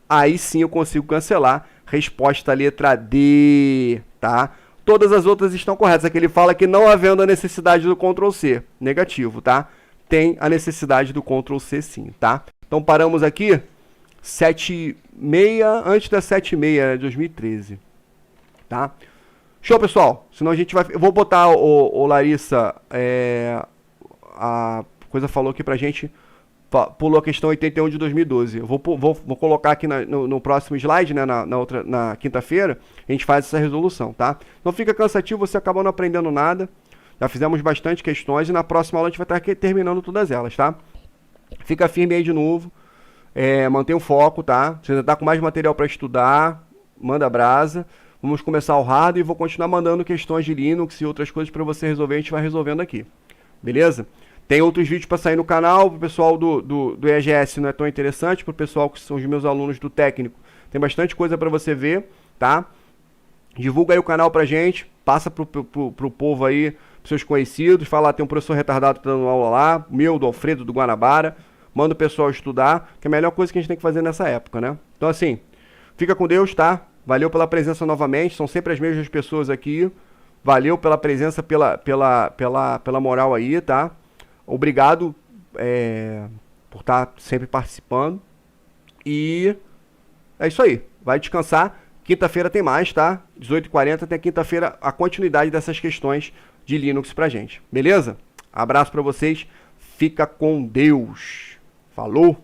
Aí sim eu consigo cancelar. Resposta letra D, tá? Todas as outras estão corretas. Aqui ele fala que não havendo a necessidade do Ctrl+C. Negativo, tá? Tem a necessidade do Ctrl+C sim, tá? Então paramos aqui. 7,6, antes da 7,6 de 2013, tá? Show, pessoal. Senão a gente vai... Eu vou botar o Larissa, a coisa falou aqui pra gente, pulou a questão 81 de 2012. Eu vou colocar aqui no próximo slide, né, na quinta-feira, a gente faz essa resolução, tá? Não fica cansativo, você acaba não aprendendo nada. Já fizemos bastante questões e na próxima aula a gente vai estar aqui terminando todas elas, tá? Fica firme aí de novo. Mantenha o foco, tá? Se você tá com mais material para estudar, manda brasa. Vamos começar o hard e vou continuar mandando questões de Linux e outras coisas para você resolver. A gente vai resolvendo aqui, beleza? Tem outros vídeos para sair no canal, pro pessoal do EGS não é tão interessante, pro pessoal que são os meus alunos do técnico, tem bastante coisa para você ver, tá? Divulga aí o canal pra gente, passa pro povo aí, pros seus conhecidos, fala, tem um professor retardado que tá dando aula lá, meu, do Alfredo, do Guanabara, manda o pessoal estudar, que é a melhor coisa que a gente tem que fazer nessa época, né? Então assim, fica com Deus, tá? Valeu pela presença novamente, são sempre as mesmas pessoas aqui, valeu pela presença, pela moral aí, tá? Obrigado por estar sempre participando. E é isso aí. Vai descansar. Quinta-feira tem mais, tá? 18h40 tem a quinta-feira a continuidade dessas questões de Linux pra gente. Beleza? Abraço pra vocês. Fica com Deus. Falou!